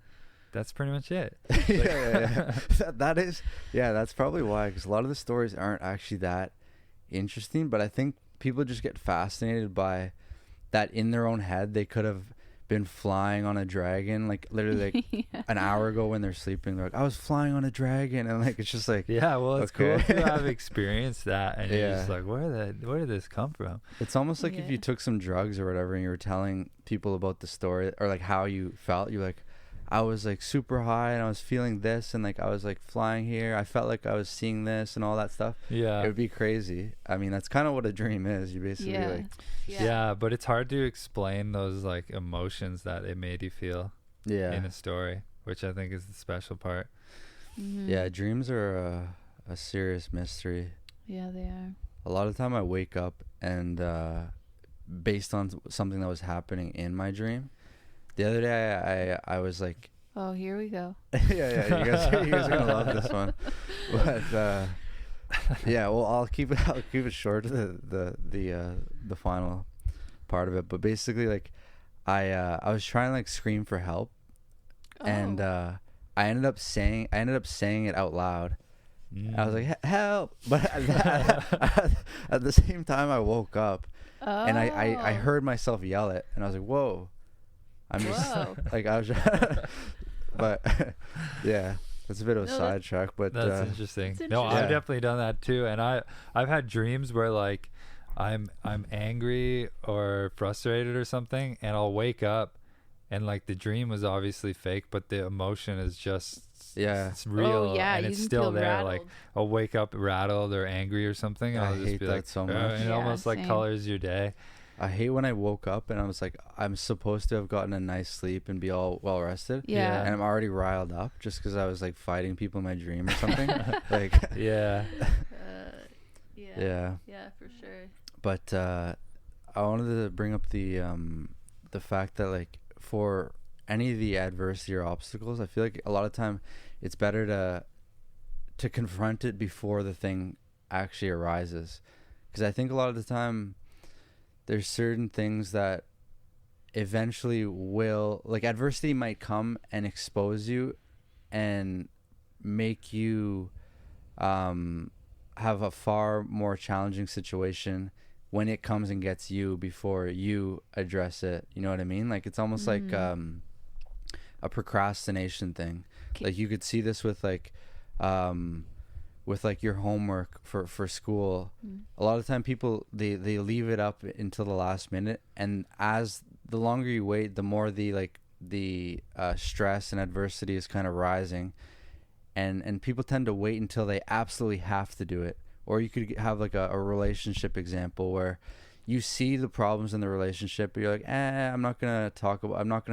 That's pretty much it. Yeah. That is, that's probably why, because a lot of the stories aren't actually that interesting, but I think people just get fascinated by that. In their own head, they could have been flying on a dragon, like literally like an hour ago when they're sleeping. They're like, I was flying on a dragon, and like it's just like, yeah, well, it's cool if you have experienced that, and you're just like, where did this come from? It's almost like if you took some drugs or whatever, and you were telling people about the story or like how you felt, you're like, I was like super high and I was feeling this and like I was like flying here. I felt like I was seeing this and all that stuff. Yeah. It would be crazy. I mean, that's kind of what a dream is. You basically like, yeah, but it's hard to explain those like emotions that it made you feel in a story, which I think is the special part. Mm-hmm. Yeah, dreams are a serious mystery. Yeah, they are. A lot of the time I wake up and based on something that was happening in my dream. The other day I was like, oh, here we go. yeah, you guys are gonna love this one. But yeah, well, I'll keep it short to the final part of it. But basically, like, I was trying to like scream for help, and I ended up saying it out loud. I was like, help! But at the same time, I woke up and I heard myself yell it, and I was like, whoa! I'm just like I was, but yeah. It's a bit of a sidetrack, but that's interesting. It's No, interesting. I've definitely done that too, and I've had dreams where like I'm angry or frustrated or something, and I'll wake up, and like the dream was obviously fake, but the emotion is just it's real, and it's still there. Rattled. Like I'll wake up rattled or angry or something, and I I'll just hate be that like, so much. and it almost like same. colors your day. I hate when I woke up and I was like, I'm supposed to have gotten a nice sleep and be all well rested. Yeah. And I'm already riled up just because I was like fighting people in my dream or something. like, Yeah. yeah. Yeah, for sure. But I wanted to bring up the fact that like for any of the adversity or obstacles, I feel like a lot of time it's better to confront it before the thing actually arises, because I think a lot of the time there's certain things that eventually will, like, adversity might come and expose you and make you have a far more challenging situation when it comes and gets you before you address it. You know what I mean? Like, it's almost like a procrastination thing. Like, you could see this with like your homework for school. A lot of the time people they leave it up until the last minute, and as the longer you wait, the more the stress and adversity is kind of rising, and people tend to wait until they absolutely have to do it. Or you could have like a relationship example where you see the problems in the relationship, but you're like, I'm not gonna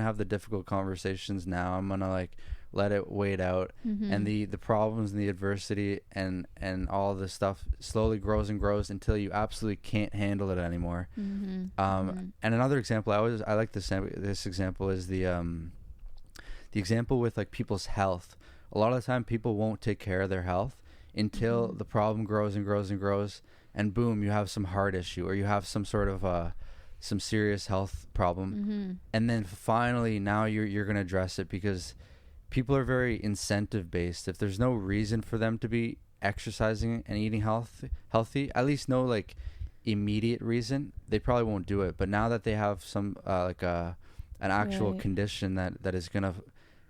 have the difficult conversations now. I'm gonna like let it wait out. And the problems and the adversity and all the stuff slowly grows and grows until you absolutely can't handle it anymore. And another example, I like this example is the example with like people's health. A lot of the time people won't take care of their health until the problem grows and grows and grows, and boom, you have some heart issue or you have some sort of some serious health problem. And then finally now you're going to address it, because people are very incentive based. If there's no reason for them to be exercising and eating healthy, at least no like immediate reason, they probably won't do it. But now that they have some an actual condition that is gonna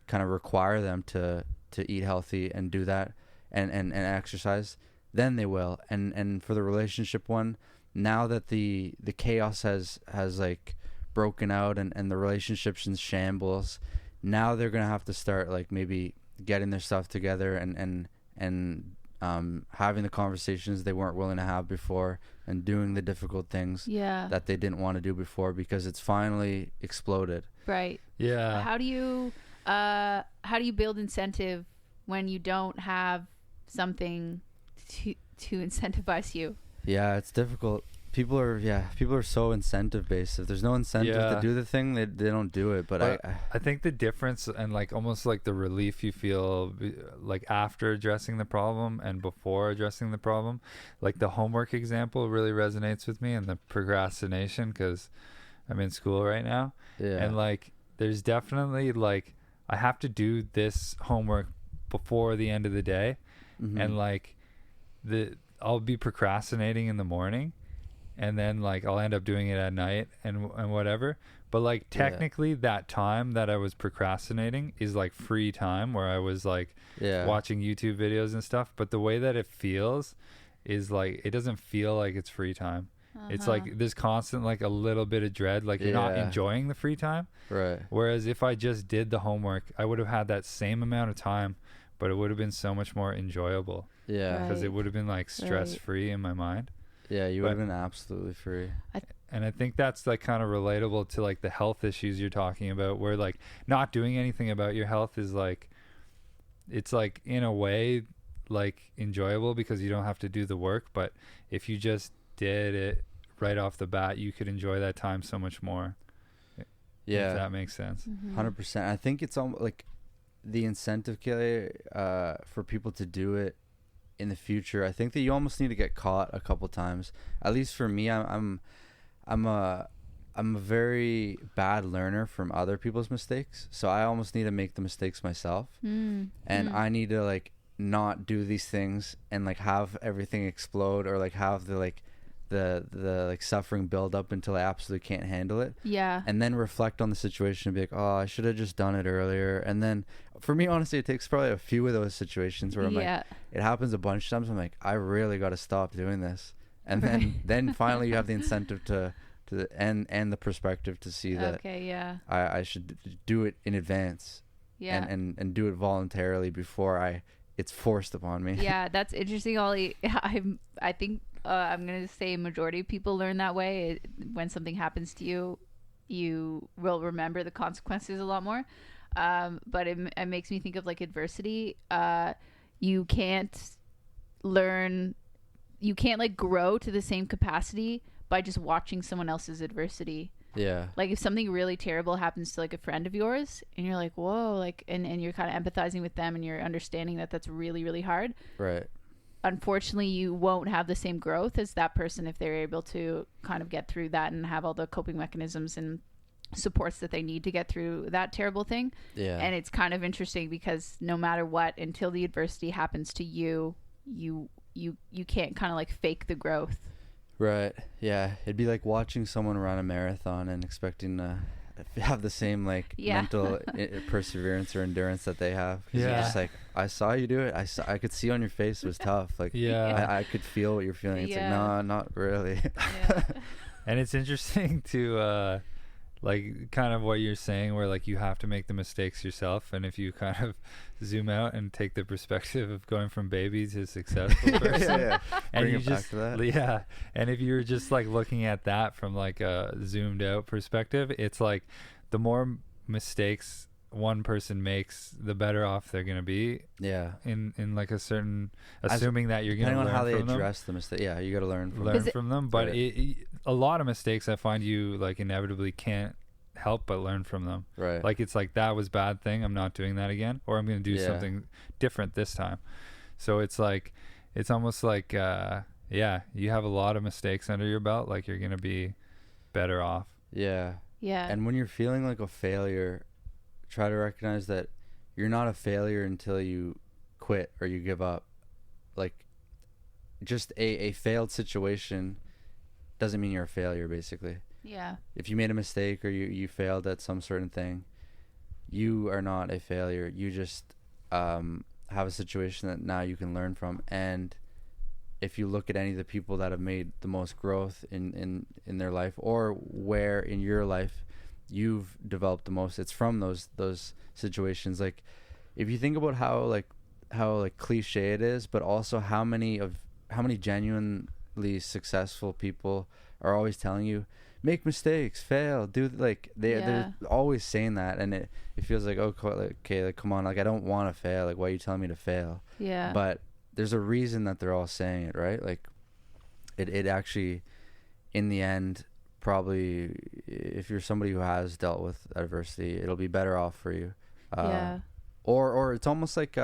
kind of require them to eat healthy and do that and exercise, then they will. And for the relationship one, now that the chaos has like broken out and the relationship's in shambles, now they're gonna have to start like maybe getting their stuff together and having the conversations they weren't willing to have before, and doing the difficult things that they didn't want to do before, because it's finally exploded. Right. Yeah. How do you build incentive when you don't have something to incentivize you? Yeah, it's difficult. People are so incentive based. If there's no incentive to do the thing, they don't do it. But I think the difference, and like almost like the relief you feel like after addressing the problem and before addressing the problem, like the homework example really resonates with me, and the procrastination, because I'm in school right now. And like there's definitely like I have to do this homework before the end of the day. And like I'll be procrastinating in the morning, and then like I'll end up doing it at night and whatever. But like technically that time that I was procrastinating is like free time where I was like watching YouTube videos and stuff. But the way that it feels is like it doesn't feel like it's free time. It's like there's constant like a little bit of dread, like you're not enjoying the free time. Right. Whereas if I just did the homework, I would have had that same amount of time, but it would have been so much more enjoyable. Yeah. Because it would have been like stress free in my mind. Yeah, you would have been absolutely free. And I think that's like kind of relatable to like the health issues you're talking about, where like not doing anything about your health is like, it's like in a way like enjoyable because you don't have to do the work, but if you just did it right off the bat, you could enjoy that time so much more. Yeah, if that makes sense. 100%. I think it's almost like the incentive, Kelly, for people to do it in the future. I think that you almost need to get caught a couple times. At least for me, I'm a very bad learner from other people's mistakes, so I almost need to make the mistakes myself. And I need to like not do these things and like have everything explode, or like have the like suffering build up until I absolutely can't handle it. Yeah. And then reflect on the situation and be like, oh, I should have just done it earlier. And then for me, honestly, it takes probably a few of those situations where I'm like, it happens a bunch of times. I'm like, I really got to stop doing this. And then finally you have the incentive to and the perspective to see that I should do it in advance. And do it voluntarily before it's forced upon me. Yeah, that's interesting, Ollie. I think I'm going to say majority of people learn that way. When something happens to you, you will remember the consequences a lot more. But it makes me think of like adversity. You can't like grow to the same capacity by just watching someone else's adversity. Yeah. Like if something really terrible happens to like a friend of yours and you're like, whoa, like, and you're kind of empathizing with them and you're understanding that that's really, really hard. Right. Unfortunately, you won't have the same growth as that person if they're able to kind of get through that and have all the coping mechanisms and supports that they need to get through that terrible thing. Yeah. And it's kind of interesting because no matter what, until the adversity happens to you, you can't kind of like fake the growth. Right. Yeah. It'd be like watching someone run a marathon and expecting to have the same like mental perseverance or endurance that they have. Yeah. You're just like, I saw you do it. I could see on your face it was tough. Like, I could feel what you're feeling. It's like, no, not really. Yeah. And it's interesting to like kind of what you're saying, where like you have to make the mistakes yourself, and if you kind of zoom out and take the perspective of going from baby to successful person, and bring it back to that. And if you're just like looking at that from like a zoomed out perspective, it's like the more mistakes one person makes, the better off they're gonna be. Yeah. In like a certain, assuming that you're gonna learn from them. Depending on how they address the mistake, you got to learn from them. But a lot of mistakes, I find you like inevitably can't help but learn from them. Right. Like it's like, that was bad thing, I'm not doing that again, or I'm gonna do something different this time. So it's like, it's almost like you have a lot of mistakes under your belt, like you're gonna be better off. Yeah. And when you're feeling like a failure, try to recognize that you're not a failure until you quit or you give up. Like, just a failed situation doesn't mean you're a failure, basically. Yeah. If you made a mistake or you failed at some certain thing, you are not a failure. You just have a situation that now you can learn from. And if you look at any of the people that have made the most growth in their life, or where in your life you've developed the most, it's from those situations. Like, if you think about how cliche it is, but also how many genuinely successful people are always telling you, make mistakes, fail, do, like they're always saying that, and it feels like, okay, like, come on, like, I don't want to fail, like, why are you telling me to fail? Yeah. But there's a reason that they're all saying it, right? Like, it actually, in the end, probably, if you're somebody who has dealt with adversity, it'll be better off for you. Or it's almost like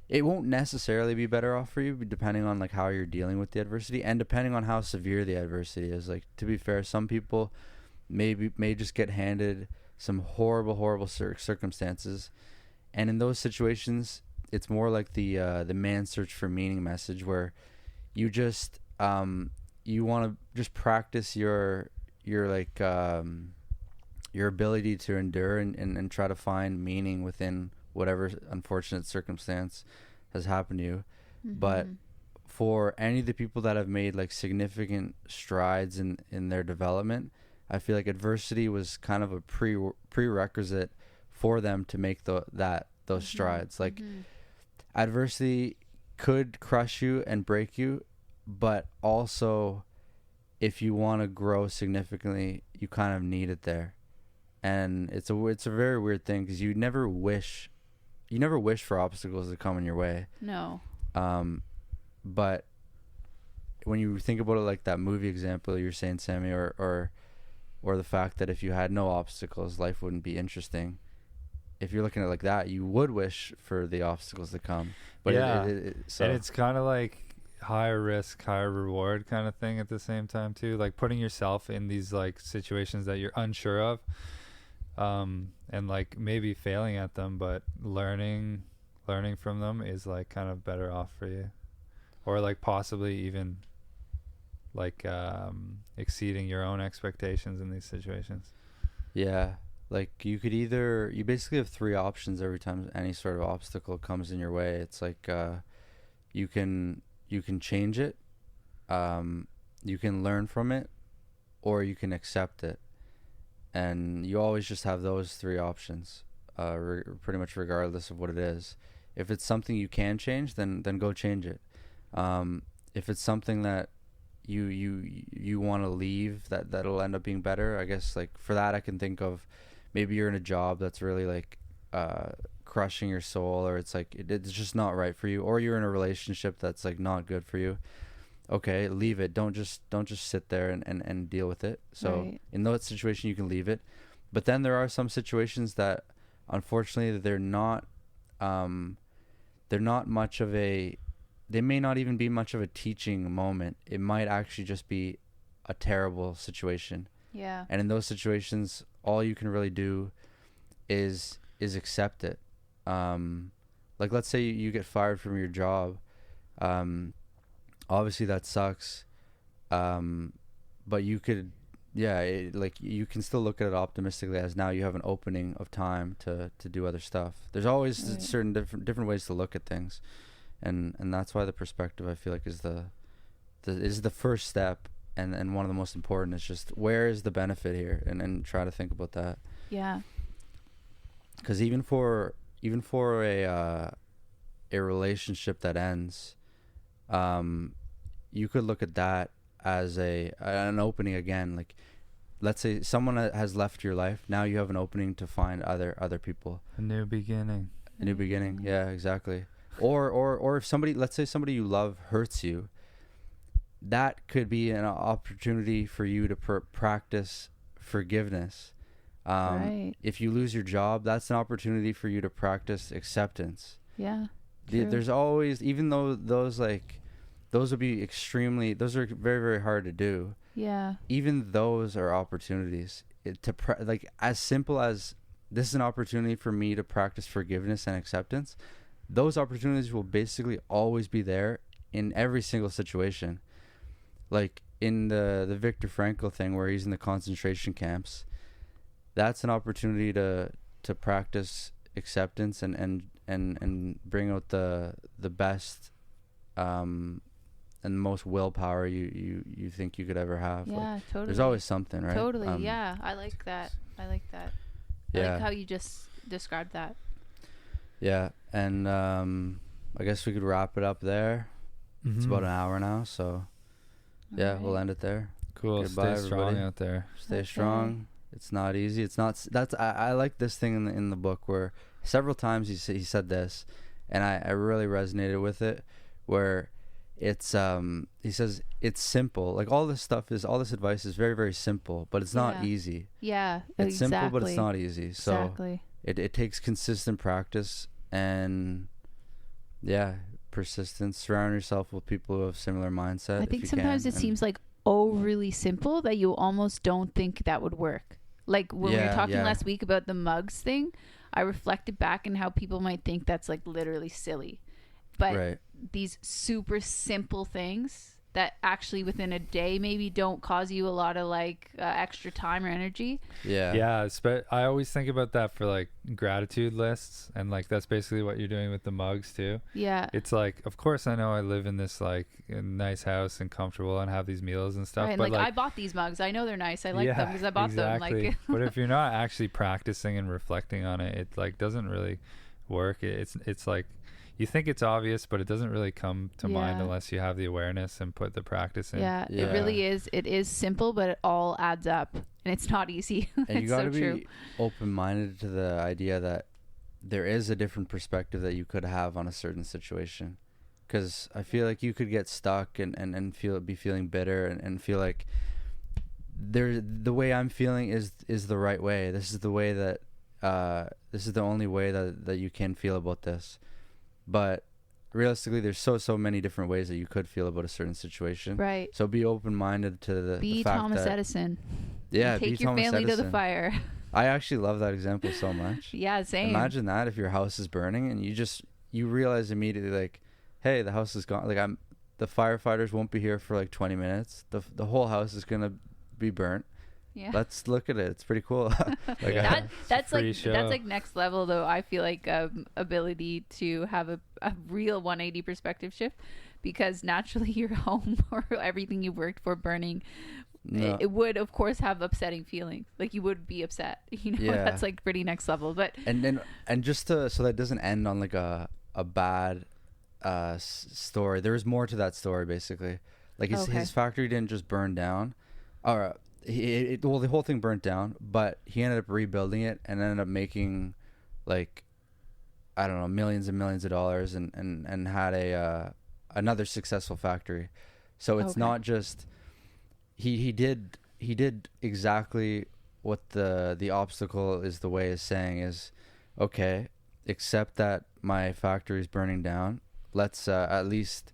it won't necessarily be better off for you, depending on like how you're dealing with the adversity, and depending on how severe the adversity is. Like, to be fair, some people may just get handed some horrible circumstances, and in those situations, it's more like the man's search for meaning message, where you just you want to just practice your ability to endure and try to find meaning within whatever unfortunate circumstance has happened to you. Mm-hmm. But for any of the people that have made like significant strides in their development, I feel like adversity was kind of a prerequisite for them to make those strides. Like adversity could crush you and break you, but also if you want to grow significantly, you kind of need it there. And it's a very weird thing, because you never wish for obstacles to come in your way. No. But when you think about it, like that movie example you're saying, Sammy, or the fact that if you had no obstacles, life wouldn't be interesting. If you're looking at it like that, you would wish for the obstacles to come. But yeah, so. And it's kind of like higher risk, higher reward kind of thing at the same time too. Like putting yourself in these like situations that you're unsure of, and like maybe failing at them, but learning from them is like kind of better off for you, or like possibly even like exceeding your own expectations in these situations. Yeah, like you basically have three options every time any sort of obstacle comes in your way. It's like you can change it, you can learn from it, or you can accept it. And you always just have those three options, pretty much regardless of what it is. If it's something you can change, then go change it. If it's something that you want to leave, that'll end up being better, I guess. Like for that, I can think of maybe you're in a job that's really like crushing your soul, or it's like it's just not right for you, or you're in a relationship that's like not good for you. Okay, leave it. Don't just sit there and deal with it. So right. In that situation, you can leave it. But then there are some situations that, unfortunately, they're not much of a. They may not even be much of a teaching moment. It might actually just be a terrible situation. Yeah. And in those situations, all you can really do is accept it. Like let's say you get fired from your job. Obviously that sucks. But you could, you can still look at it optimistically as now you have an opening of time to do other stuff. There's always right. certain different ways to look at things. And that's why the perspective, I feel like, is the first step, and one of the most important. Is just, where is the benefit here, and try to think about that. Yeah. Because even for a relationship that ends, you could look at that as an opening again. Like, let's say someone has left your life. Now you have an opening to find other people. A new beginning. A new beginning. Yeah, exactly. Or if somebody, let's say somebody you love hurts you, that could be an opportunity for you to practice forgiveness. Right. If you lose your job, that's an opportunity for you to practice acceptance. Yeah. There's always, even though those would be those are very, very hard to do. Yeah. Even those are opportunities like as simple as, this is an opportunity for me to practice forgiveness and acceptance. Those opportunities will basically always be there in every single situation. Like in the Viktor Frankl thing, where he's in the concentration camps, that's an opportunity to practice acceptance and bring out the best and most willpower you think you could ever have. Yeah, like, totally. There's always something, right? Totally. Yeah, I like that. I Yeah. like how you just described that. Yeah, and I guess we could wrap it up there. Mm-hmm. It's about an hour now, so yeah, Alright. we'll end it there. Cool. Goodbye, Stay strong everybody. out there. Stay Okay. strong. It's not easy. It's not. I like this thing in the book where several times he said this, and I really resonated with it. Where it's he says it's simple. Like all this advice is very, very simple, but it's not easy. Yeah, It's exactly. simple, but it's not easy. So exactly. it takes consistent practice and persistence. Surround yourself with people who have similar mindset. I think sometimes it seems like overly simple that you almost don't think that would work. Like when we were talking last week about the mugs thing, I reflected back on how people might think that's like literally silly. But right. these super simple things that actually within a day maybe don't cause you a lot of like extra time or energy. Yeah, I always think about that for like gratitude lists, and like that's basically what you're doing with the mugs too. Yeah. It's like, of course I know I live in this like nice house and comfortable and have these meals and stuff, Right, but like I bought these mugs, I know they're nice, I like them because I bought them. Like but if you're not actually practicing and reflecting on it, it like doesn't really work. It's like you think it's obvious, but it doesn't really come to mind unless you have the awareness and put the practice in. Yeah, it really is. It is simple, but it all adds up, and it's not easy. And you got to be open-minded to the idea that there is a different perspective that you could have on a certain situation. Because I feel like you could get stuck and be feeling bitter and feel like the way I'm feeling is the right way. This is the way that this is the only way that you can feel about this. But realistically, there's so many different ways that you could feel about a certain situation. Right. So be open-minded to the fact Thomas that Edison. Yeah, take your Thomas family Edison. to the fire. I actually love that example so much. Yeah, same. Imagine that if your house is burning and you realize immediately like, hey, the house is gone. Like the firefighters won't be here for like 20 minutes. The whole house is gonna be burnt. Yeah. Let's look at it. It's pretty cool. Like that's like next level though. I feel like ability to have a real 180 perspective shift, because naturally your home or everything you worked for burning, it would of course have upsetting feelings. Like you would be upset. You know, that's like pretty next level. But and just so that doesn't end on like a bad story. There was more to that story basically. Like his factory didn't just burn down, or the whole thing burnt down, but he ended up rebuilding it and ended up making like, I don't know, millions and millions of dollars and had another successful factory. So it's not just he did exactly what the obstacle is the way is saying is, okay, accept that my factory is burning down. Let's at least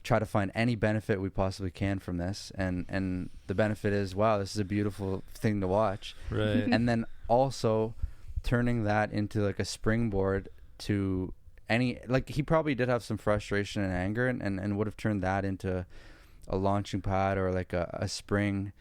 try to find any benefit we possibly can from this, and the benefit is, wow, this is a beautiful thing to watch. Right. And then also turning that into like a springboard to any, like he probably did have some frustration and anger and would have turned that into a launching pad or like a spring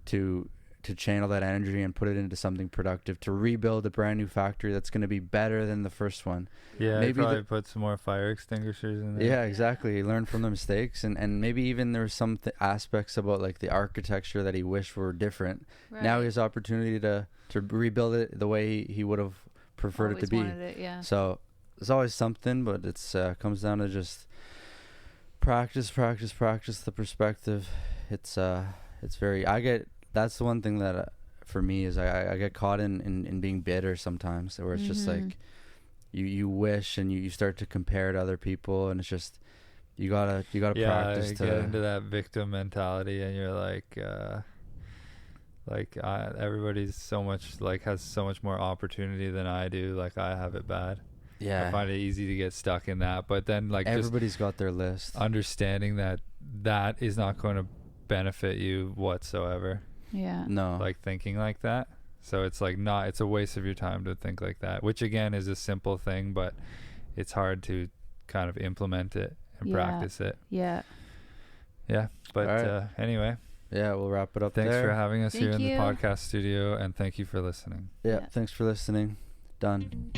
to channel that energy and put it into something productive, to rebuild a brand new factory that's going to be better than the first one. Yeah, maybe probably put some more fire extinguishers in there. Yeah, exactly. Learn from the mistakes, and maybe even there's some aspects about like the architecture that he wished were different. Right. Now he has opportunity to rebuild it the way he would have preferred it to be. So there's always something, but it's comes down to just practice the perspective. It's very, that's the one thing that for me is I get caught in being bitter sometimes, where it's just like you wish and you start to compare to other people, and it's just you gotta practice to get into that victim mentality, and you're like everybody's so much like has so much more opportunity than I do. Like I have it bad. Yeah, I find it easy to get stuck in that. But then like everybody's got their list. Understanding that is not going to benefit you whatsoever. Yeah. No. Like thinking like that. So it's like it's a waste of your time to think like that, which again is a simple thing, but it's hard to kind of implement it and practice it. Yeah. Yeah. But anyway. Yeah, we'll wrap it up. Thanks there. for having us here in the podcast studio, and thank you for listening. Yeah, thanks for listening. Done.